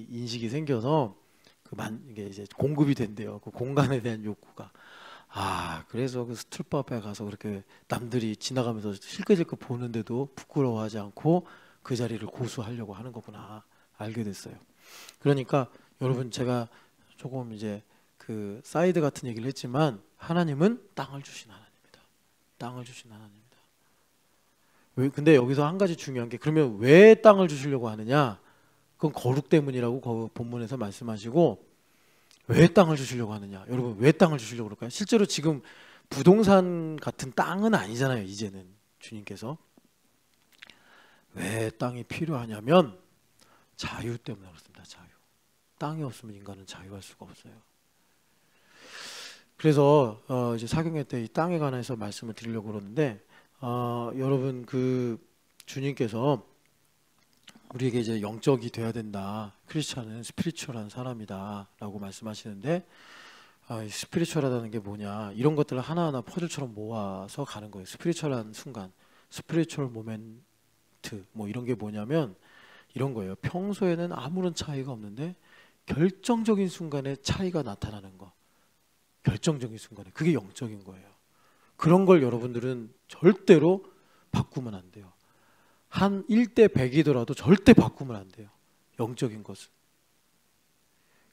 인식이 생겨서 이게 이제 공급이 된대요. 그 공간에 대한 욕구가. 그래서 그 스툴바 앞에 가서 그렇게 남들이 지나가면서 실컷실컷 보는데도 부끄러워하지 않고 그 자리를 고수하려고 하는 거구나 알게 됐어요. 그러니까 여러분 제가 조금 이제 그 사이드 같은 얘기를 했지만 하나님은 땅을 주신 하나님입니다. 땅을 주신 하나님입니다. 근데 여기서 한 가지 중요한 게, 그러면 왜 땅을 주시려고 하느냐? 그건 거룩 때문이라고 그 본문에서 말씀하시고, 왜 땅을 주시려고 하느냐? 여러분 왜 땅을 주시려고 그럴까요? 실제로 지금 부동산 같은 땅은 아니잖아요. 이제는 주님께서 왜 땅이 필요하냐면 자유 때문에 그렇습니다. 자유. 땅이 없으면 인간은 자유할 수가 없어요. 그래서 이제 사경회 때 이 땅에 관해서 말씀을 드리려고 그러는데, 여러분 그 주님께서 우리에게 이제 영적이 돼야 된다. 크리스찬은 스피리추얼한 사람이다라고 말씀하시는데, 스피리추얼하다는 게 뭐냐? 이런 것들을 하나하나 퍼즐처럼 모아서 가는 거예요. 스피리추얼한 순간, 스피리추얼 모멘트, 뭐 이런 게 뭐냐면 이런 거예요. 평소에는 아무런 차이가 없는데 결정적인 순간에 차이가 나타나는 거. 결정적인 순간에 그게 영적인 거예요. 그런 걸 여러분들은 절대로 바꾸면 안 돼요. 한 1대 100이더라도 절대 바꾸면 안 돼요. 영적인 것은.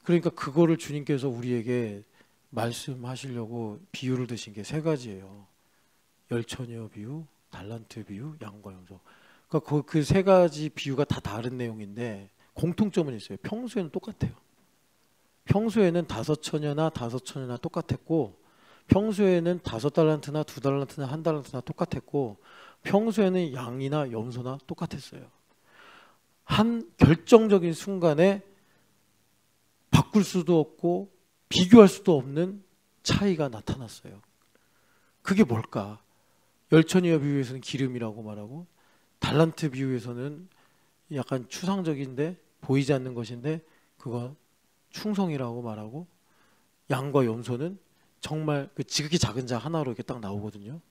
그러니까 그거를 주님께서 우리에게 말씀하시려고 비유를 드신 게 3가지예요. 열처녀 비유, 달란트 비유, 양과 염소. 그러니까 그 3가지 비유가 다 다른 내용인데 공통점은 있어요. 평소에는 똑같아요. 평소에는 5처녀나 똑같았고, 평소에는 5달란트나 2달란트나 1달란트나 똑같았고, 평소에는 양이나 염소나 똑같았어요. 한 결정적인 순간에 바꿀 수도 없고 비교할 수도 없는 차이가 나타났어요. 그게 뭘까? 열처녀 비유에서는 기름이라고 말하고, 달란트 비유에서는 약간 추상적인데 보이지 않는 것인데 그거 충성이라고 말하고, 양과 염소는 정말 그 지극히 작은 자 하나로 이렇게 딱 나오거든요.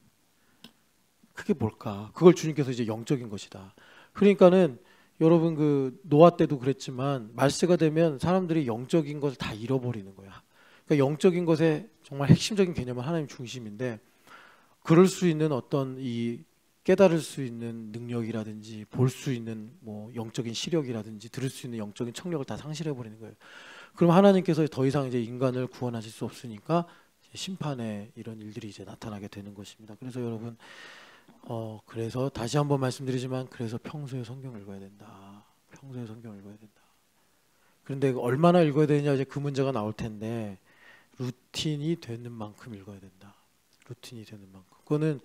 그게 뭘까? 그걸 주님께서 이제 영적인 것이다. 그러니까는 여러분 그 노아 때도 그랬지만 말세가 되면 사람들이 영적인 것을 다 잃어버리는 거야. 그러니까 영적인 것의 정말 핵심적인 개념은 하나님 중심인데, 그럴 수 있는 어떤 이 깨달을 수 있는 능력이라든지 볼 수 있는 뭐 영적인 시력이라든지 들을 수 있는 영적인 청력을 다 상실해 버리는 거예요. 그럼 하나님께서 더 이상 이제 인간을 구원하실 수 없으니까 심판의 이런 일들이 이제 나타나게 되는 것입니다. 그래서 여러분 그래서 다시 한번 말씀드리지만, 그래서 평소에 성경을 읽어야 된다. 평소에 성경을 읽어야 된다. 그런데 얼마나 읽어야 되느냐, 이제 그 문제가 나올 텐데, 루틴이 되는 만큼 읽어야 된다. 루틴이 되는 만큼. 그거는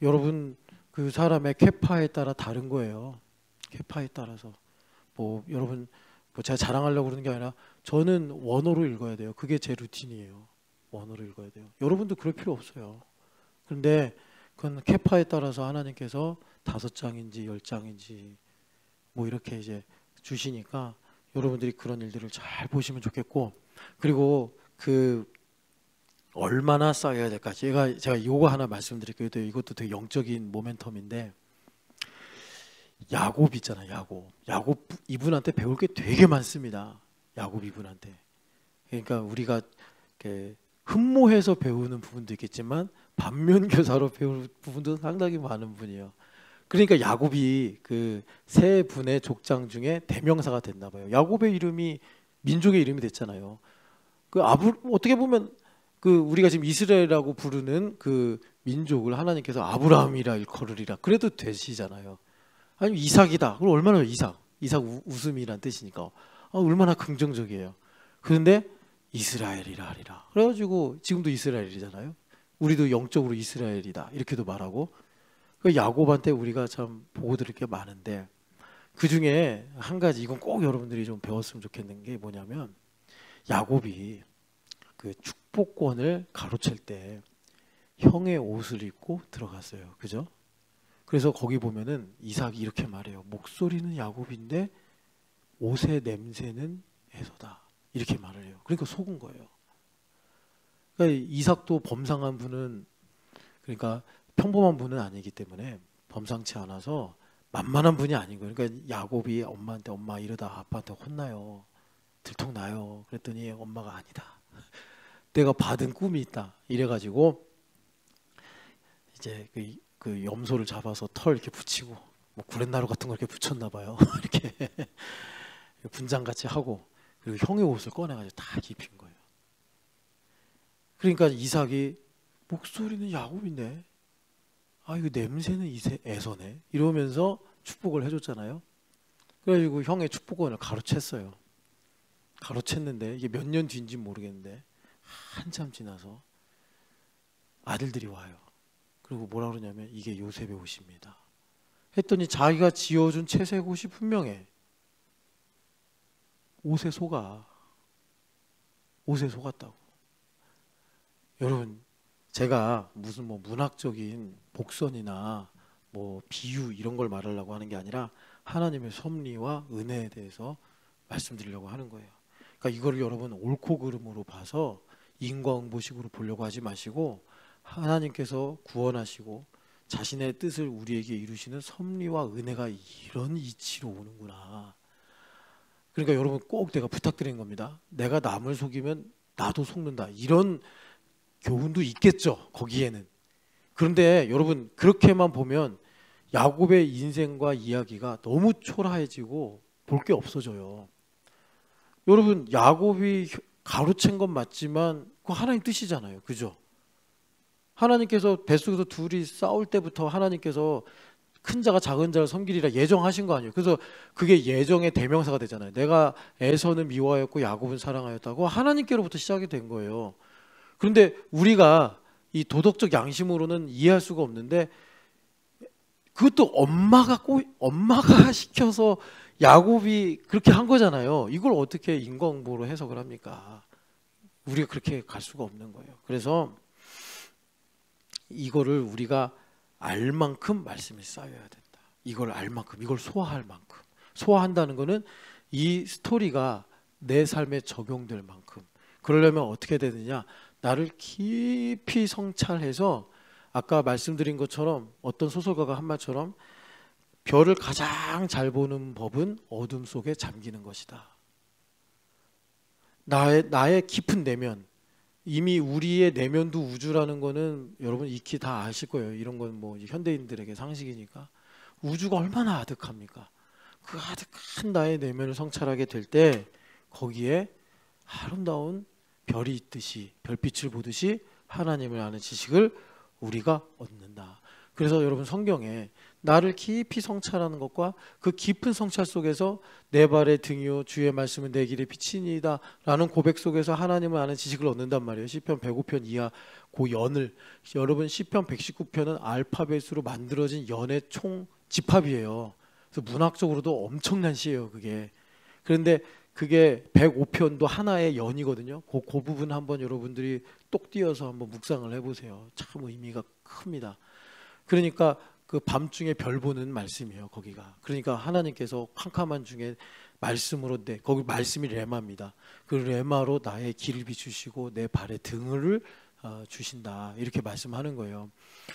여러분 그 사람의 캐파에 따라 다른 거예요. 캐파에 따라서. 뭐 여러분 뭐 제가 자랑하려고 그러는 게 아니라 저는 원어로 읽어야 돼요. 그게 제 루틴이에요. 원어로 읽어야 돼요. 여러분도 그럴 필요 없어요. 그런데 그건 캐파에 따라서 하나님께서 5장인지 10장인지 뭐 이렇게 이제 주시니까 여러분들이 그런 일들을 잘 보시면 좋겠고, 그리고 그 얼마나 쌓여야 될까? 제가 요거 하나 말씀드릴게요. 이것도 되게 영적인 모멘텀인데, 야곱 있잖아요. 야곱 이분한테 배울 게 되게 많습니다. 야곱 이분한테. 그러니까 우리가 이렇게 흠모해서 배우는 부분도 있겠지만 반면교사로 배울 부분도 상당히 많은 분이에요. 그러니까 야곱이 그 세 분의 족장 중에 대명사가 됐나 봐요. 야곱의 이름이 민족의 이름이 됐잖아요. 어떻게 보면 그 우리가 지금 이스라엘이라고 부르는 그 민족을 하나님께서 아브라함이라 일컬으리라 그래도 되시잖아요. 아니면 이삭이다. 그럼 얼마나 이삭 웃음이란 뜻이니까 얼마나 긍정적이에요. 그런데 이스라엘이라 하리라. 그래가지고 지금도 이스라엘이잖아요. 우리도 영적으로 이스라엘이다 이렇게도 말하고. 그 야곱한테 우리가 참 보고 들을 게 많은데, 그 중에 한 가지 이건 꼭 여러분들이 좀 배웠으면 좋겠는 게 뭐냐면, 야곱이 그 축복권을 가로챌 때 형의 옷을 입고 들어갔어요. 그죠? 그래서 거기 보면은 이삭이 이렇게 말해요. 목소리는 야곱인데 옷의 냄새는 에서다. 이렇게 말을 해요. 그러니까 속은 거예요. 그러니까 이삭도 범상한 분은, 그러니까 평범한 분은 아니기 때문에 범상치 않아서 만만한 분이 아닌 거예요. 그러니까 야곱이 엄마한테 엄마 이러다 아빠한테 혼나요. 들통나요. 그랬더니 엄마가 아니다. 내가 받은 꿈이 있다. 이래가지고 이제 그 염소를 잡아서 털 이렇게 붙이고 뭐 구렛나루 같은 거 이렇게 붙였나 봐요. 이렇게 분장같이 하고, 그리고 형의 옷을 꺼내가지고 다 입힌 거예요. 그러니까 이삭이 목소리는 야곱인데 이거 냄새는 에서네 이러면서 축복을 해줬잖아요. 그래가지고 형의 축복권을 가로챘어요. 가로챘는데 이게 몇 년 뒤인지 모르겠는데 한참 지나서 아들들이 와요. 그리고 뭐라 그러냐면 이게 요셉의 옷입니다 했더니 자기가 지어준 채색 옷이 분명해. 옷에 속았다고. 여러분, 제가 무슨 뭐 문학적인 복선이나 뭐 비유 이런 걸 말하려고 하는 게 아니라 하나님의 섭리와 은혜에 대해서 말씀드리려고 하는 거예요. 그러니까 이거를 여러분 옳고 그름으로 봐서 인과응보식으로 보려고 하지 마시고, 하나님께서 구원하시고 자신의 뜻을 우리에게 이루시는 섭리와 은혜가 이런 이치로 오는구나. 그러니까 여러분 꼭 내가 부탁드리는 겁니다. 내가 남을 속이면 나도 속는다. 이런 교훈도 있겠죠, 거기에는. 그런데 여러분 그렇게만 보면 야곱의 인생과 이야기가 너무 초라해지고 볼 게 없어져요. 여러분 야곱이 가로챈 건 맞지만 그거 하나님 뜻이잖아요. 그죠? 하나님께서 뱃속에서 둘이 싸울 때부터 하나님께서 큰 자가 작은 자를 섬기리라 예정하신 거 아니에요. 그래서 그게 예정의 대명사가 되잖아요. 내가 에서는 미워하였고 야곱은 사랑하였다고 하나님께로부터 시작이 된 거예요. 그런데 우리가 이 도덕적 양심으로는 이해할 수가 없는데, 그것도 엄마가 시켜서 야곱이 그렇게 한 거잖아요. 이걸 어떻게 인과응보로 해석을 합니까? 우리가 그렇게 갈 수가 없는 거예요. 그래서 이거를 우리가 알 만큼 말씀이 쌓여야 된다. 이걸 알 만큼, 이걸 소화할 만큼. 소화한다는 거는 이 스토리가 내 삶에 적용될 만큼. 그러려면 어떻게 되느냐? 나를 깊이 성찰해서 아까 말씀드린 것처럼 어떤 소설가가 한 말처럼 별을 가장 잘 보는 법은 어둠 속에 잠기는 것이다. 나의 깊은 내면, 이미 우리의 내면도 우주라는 거는 여러분 익히 다 아실 거예요. 이런 건 뭐 현대인들에게 상식이니까. 우주가 얼마나 아득합니까? 그 아득한 나의 내면을 성찰하게 될 때 거기에 아름다운 별이 있듯이, 별빛을 보듯이 하나님을 아는 지식을 우리가 얻는다. 그래서 여러분 성경에 나를 깊이 성찰하는 것과 그 깊은 성찰 속에서 내 발의 등이요 주의 말씀은 내 길의 빛이니이다 라는 고백 속에서 하나님을 아는 지식을 얻는단 말이에요. 시편 105편 이하 그 연을, 여러분 시편 119편은 알파벳으로 만들어진 연의 총 집합이에요. 그래서 문학적으로도 엄청난 시예요 그게. 그런데 그게 105편도 하나의 연이거든요. 그 부분 한번 여러분들이 똑 띄어서 한번 묵상을 해보세요. 참 의미가 큽니다. 그러니까 그 밤중에 별 보는 말씀이에요 거기가. 그러니까 하나님께서 캄캄한 중에 말씀으로, 거기 말씀이 레마입니다. 그 레마로 나의 길을 비추시고 내 발의 등을 주신다 이렇게 말씀하는 거예요.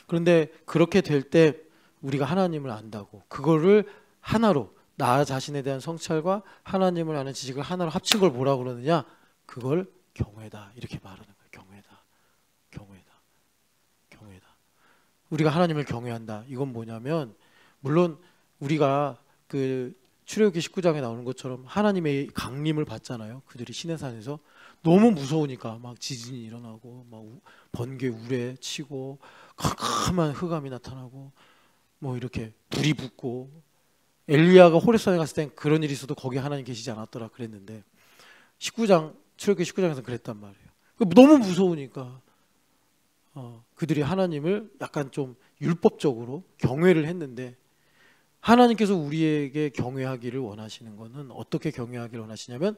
그런데 그렇게 될 때 우리가 하나님을 안다고, 그거를 하나로 나 자신에 대한 성찰과 하나님을 아는 지식을 하나로 합친 걸 뭐라고 그러느냐? 그걸 경외다 이렇게 말하는 거예요. 경외다. 우리가 하나님을 경외한다. 이건 뭐냐면, 물론 우리가 그 출애굽기 19장에 나오는 것처럼 하나님의 강림을 받잖아요. 그들이 시내산에서 너무 무서우니까 막 지진이 일어나고 막 번개 우레 치고 캄캄한 흑암이 나타나고 뭐 이렇게 불이 붙고, 엘리야가 호렙산에 갔을 땐 그런 일이 있어도 거기 하나님 계시지 않았더라 그랬는데 19장 출애굽기 19장에서 그랬단 말이에요. 너무 무서우니까 그들이 하나님을 약간 좀 율법적으로 경외를 했는데, 하나님께서 우리에게 경외하기를 원하시는 것은 어떻게 경외하기를 원하시냐면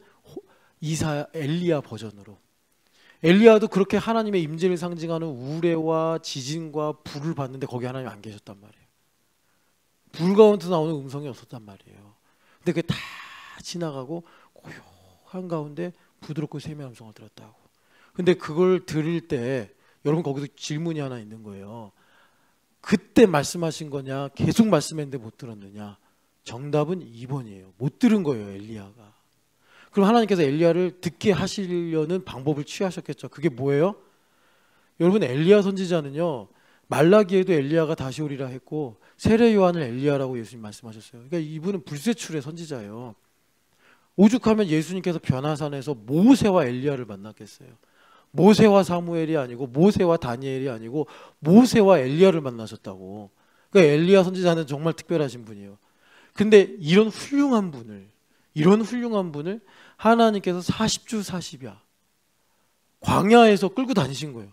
엘리야 버전으로. 엘리야도 그렇게 하나님의 임재를 상징하는 우레와 지진과 불을 봤는데 거기 하나님 안 계셨단 말이에요. 불 가운데서 나오는 음성이 없었단 말이에요. 근데 그게 다 지나가고 고요한 가운데 부드럽고 세미한 음성을 들었다고. 근데 그걸 들을 때 여러분 거기서 질문이 하나 있는 거예요. 그때 말씀하신 거냐, 계속 말씀했는데 못 들었느냐? 정답은 2번이에요. 못 들은 거예요 엘리야가. 그럼 하나님께서 엘리야를 듣게 하시려는 방법을 취하셨겠죠. 그게 뭐예요? 여러분 엘리야 선지자는요, 말라기에도 엘리야가 다시 오리라 했고 세례 요한을 엘리야라고 예수님 말씀하셨어요. 그러니까 이분은 불세출의 선지자예요. 오죽하면 예수님께서 변화산에서 모세와 엘리야를 만났겠어요. 모세와 사무엘이 아니고 모세와 다니엘이 아니고 모세와 엘리야를 만나셨다고. 그러니까 엘리야 선지자는 정말 특별하신 분이에요. 근데 이런 훌륭한 분을 하나님께서 40주 40야 광야에서 끌고 다니신 거예요.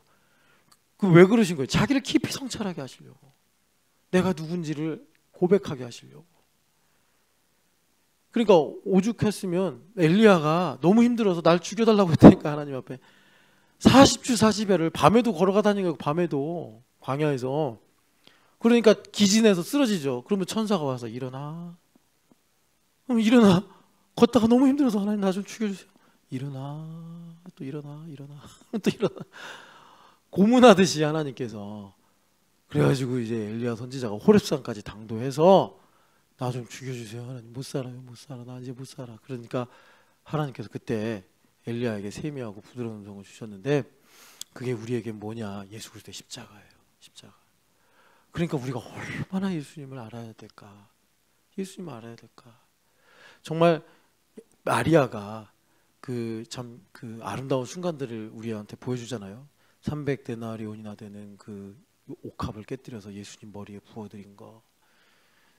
그 왜 그러신 거예요? 자기를 깊이 성찰하게 하시려고, 내가 누군지를 고백하게 하시려고. 그러니까 오죽했으면 엘리야가 너무 힘들어서 날 죽여달라고 했다니까 하나님 앞에 40주 40야를 밤에도 걸어가 다니는 거예요. 밤에도 광야에서. 그러니까 기진해서 쓰러지죠. 그러면 천사가 와서 일어나. 그럼 일어나. 걷다가 너무 힘들어서 하나님 나 좀 죽여주세요. 일어나. 또 일어나. 또 일어나. 고문하듯이 하나님께서. 그래가지고 이제 엘리야 선지자가 호렙산까지 당도해서 나 좀 죽여주세요. 하나님 못 살아요. 나 이제 못 살아. 그러니까 하나님께서 그때 엘리야에게 세미하고 부드러운 음성을 주셨는데, 그게 우리에게 뭐냐? 예수 그리스도의 십자가예요. 십자가. 그러니까 우리가 얼마나 예수님을 알아야 될까? 예수님을 알아야 될까? 정말 마리아가 그 아름다운 순간들을 우리한테 보여주잖아요. 300데나리온이나 되는 그 옥합을 깨뜨려서 예수님 머리에 부어드린 거.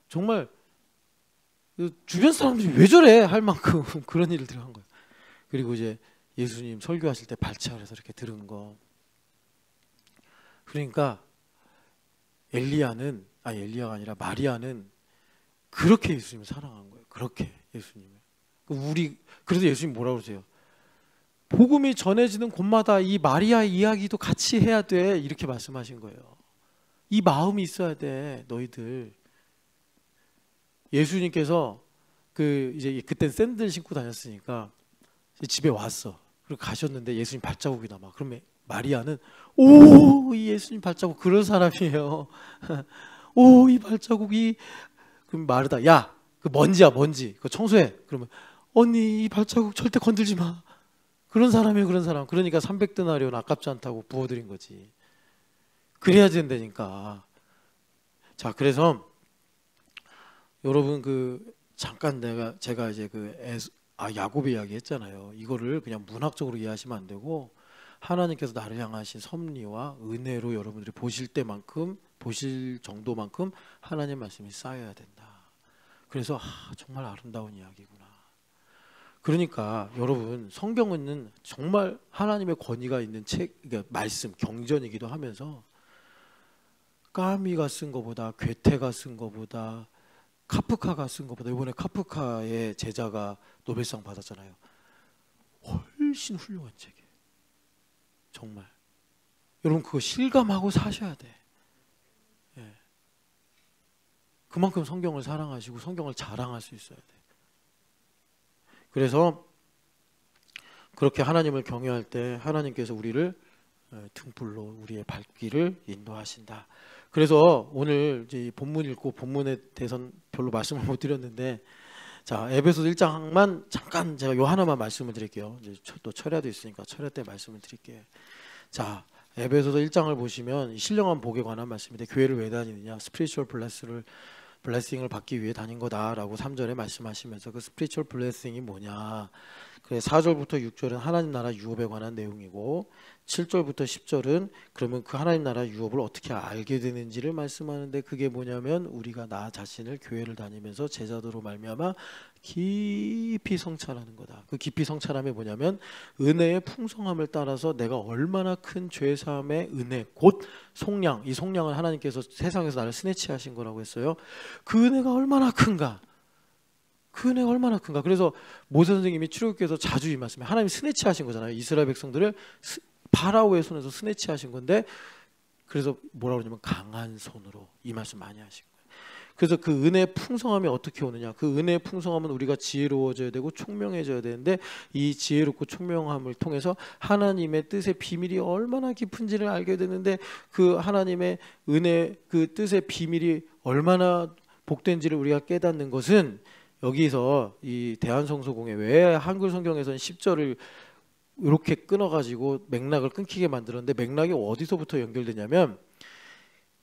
정말 주변 사람들이 왜 저래 할 만큼 그런 일을 한 거예요. 그리고 이제 예수님 설교하실 때 발차를 해서 이렇게 들은 거. 그러니까 엘리야가 아니라 마리아는 그렇게 예수님을 사랑한 거예요. 그렇게 예수님을. 그래서 예수님 뭐라고 그러세요? 복음이 전해지는 곳마다 이 마리아의 이야기도 같이 해야 돼. 이렇게 말씀하신 거예요. 이 마음이 있어야 돼. 너희들. 예수님께서 그 이제 그땐 샌들 신고 다녔으니까 집에 왔어. 그리고 가셨는데 예수님 발자국이 남아. 그러면 마리아는 오, 이 예수님 발자국 그런 사람이에요. 오, 이 발자국이 그럼 마르다. 야, 그 먼지야 먼지. 그거 청소해. 그러면 언니 이 발자국 절대 건들지 마. 그런 사람이에요, 그런 사람. 그러니까 300데나리온 아깝지 않다고 부어드린 거지. 그래야 된다니까. 자, 그래서 여러분 그 잠깐 제가 이제 야곱의 이야기 했잖아요. 이거를 그냥 문학적으로 이해하시면 안 되고 하나님께서 나를 향하신 섭리와 은혜로 여러분들이 보실 정도만큼 하나님 말씀이 쌓여야 된다. 그래서 정말 아름다운 이야기구나. 그러니까 여러분 성경은 정말 하나님의 권위가 있는 그러니까 말씀, 경전이기도 하면서 까미가 쓴 것보다 괴테가 쓴 것보다 카프카가 쓴 것보다 이번에 카프카의 제자가 노벨상 받았잖아요. 훨씬 훌륭한 책이에요. 정말. 여러분 그거 실감하고 사셔야 돼. 예. 그만큼 성경을 사랑하시고 성경을 자랑할 수 있어야 돼. 그래서 그렇게 하나님을 경외할 때 하나님께서 우리를 등불로 우리의 발길을 인도하신다. 그래서 오늘 이제 본문 읽고 본문에 대해서는 별로 말씀을 못 드렸는데, 자 에베소서 1장만 잠깐 제가 요 하나만 말씀을 드릴게요. 이제 또 철야도 있으니까 철야 때 말씀을 드릴게요. 자 에베소서 1장을 보시면 신령한 복에 관한 말씀인데, 교회를 왜 다니느냐, 스피리추얼 블레싱을 받기 위해 다닌 거다라고 3절에 말씀하시면서 그 스피리추얼 블레싱이 뭐냐, 그 4절부터 6절은 하나님 나라 유업에 관한 내용이고 7절부터 10절은 그러면 그 하나님 나라 유업을 어떻게 알게 되는지를 말씀하는데, 그게 뭐냐면 우리가 나 자신을 교회를 다니면서 제자도로 말미암아 깊이 성찰하는 거다. 그 깊이 성찰함이 뭐냐면 은혜의 풍성함을 따라서 내가 얼마나 큰 죄사함의 은혜, 곧 속량, 이 속량은 하나님께서 세상에서 나를 스네치 하신 거라고 했어요. 그 은혜가 얼마나 큰가, 그 은혜가 얼마나 큰가. 그래서 모세 선생님이 출애굽기에서 자주 이 말씀에 하나님이 스네치 하신 거잖아요. 이스라엘 백성들을 파라오의 손에서 스네치 하신 건데, 그래서 뭐라고 그러냐면 강한 손으로 이 말씀 많이 하신 거예요. 그래서 그 은혜의 풍성함이 어떻게 오느냐, 그 은혜의 풍성함은 우리가 지혜로워져야 되고 총명해져야 되는데, 이 지혜롭고 총명함을 통해서 하나님의 뜻의 비밀이 얼마나 깊은지를 알게 되는데, 그 하나님의 은혜, 그 뜻의 비밀이 얼마나 복된지를 우리가 깨닫는 것은, 여기서 이 대한성서공회 왜 한글 성경에서는 10절을 이렇게 끊어가지고 맥락을 끊기게 만들었는데, 맥락이 어디서부터 연결되냐면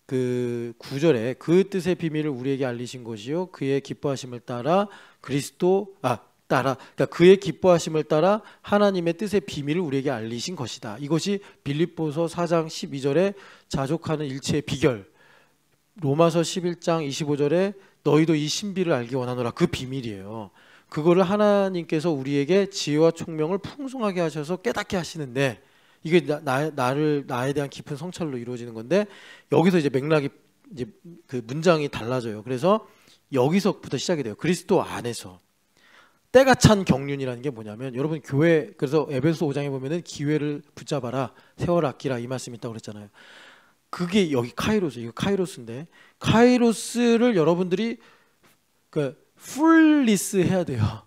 그 9절에 그 뜻의 비밀을 우리에게 알리신 것이요 그의 기뻐하심을 따라 그러니까 그의 기뻐하심을 따라 하나님의 뜻의 비밀을 우리에게 알리신 것이다. 이것이 빌립보서 4장 12절에 자족하는 일체의 비결, 로마서 11장 25절에 너희도 이 신비를 알기 원하노라, 그 비밀이에요. 그거를 하나님께서 우리에게 지혜와 총명을 풍성하게 하셔서 깨닫게 하시는데, 이게 나에 대한 깊은 성찰로 이루어지는 건데, 여기서 이제 맥락이 이제 그 문장이 달라져요. 그래서 여기서부터 시작이 돼요. 그리스도 안에서 때가 찬 경륜이라는 게 뭐냐면, 여러분 교회, 그래서 에베소 5장에 보면은 기회를 붙잡아라, 세월 아끼라 이 말씀이 있다고 그랬잖아요. 그게 여기 카이로스, 이거 카이로스인데, 카이로스를 여러분들이 그 풀리스 해야 돼요.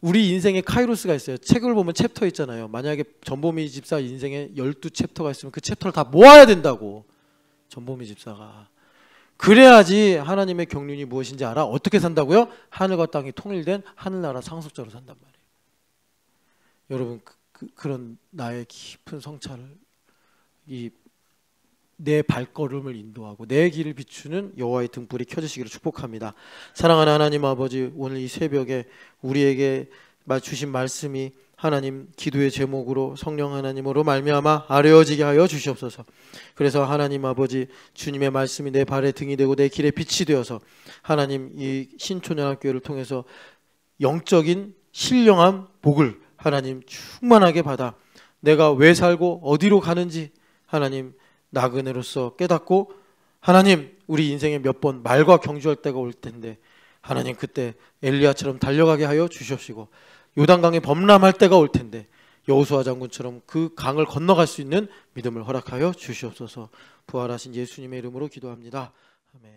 우리 인생에 카이로스가 있어요. 책을 보면 챕터 있잖아요. 만약에 전보미 집사 인생에 12챕터가 있으면 그 챕터를 다 모아야 된다고, 전보미 집사가. 그래야지 하나님의 경륜이 무엇인지 알아. 어떻게 산다고요? 하늘과 땅이 통일된 하늘나라 상속자로 산단 말이에요. 여러분 그런 나의 깊은 성찰을, 내 발걸음을 인도하고 내 길을 비추는 여호와의 등불이 켜지시기를 축복합니다. 사랑하는 하나님 아버지, 오늘 이 새벽에 우리에게 주신 말씀이 하나님 기도의 제목으로 성령 하나님으로 말미암아 아뢰어지게 하여 주시옵소서. 그래서 하나님 아버지, 주님의 말씀이 내 발의 등이 되고 내 길의 빛이 되어서 하나님 이 신촌연합교회를 통해서 영적인 신령한 복을 하나님 충만하게 받아 내가 왜 살고 어디로 가는지 하나님 나그네로서 깨닫고, 하나님 우리 인생에 몇 번 말과 경주할 때가 올 텐데 하나님 그때 엘리야처럼 달려가게 하여 주시옵시고, 요단강에 범람할 때가 올 텐데 여호수아 장군처럼 그 강을 건너갈 수 있는 믿음을 허락하여 주시옵소서. 부활하신 예수님의 이름으로 기도합니다. 아멘.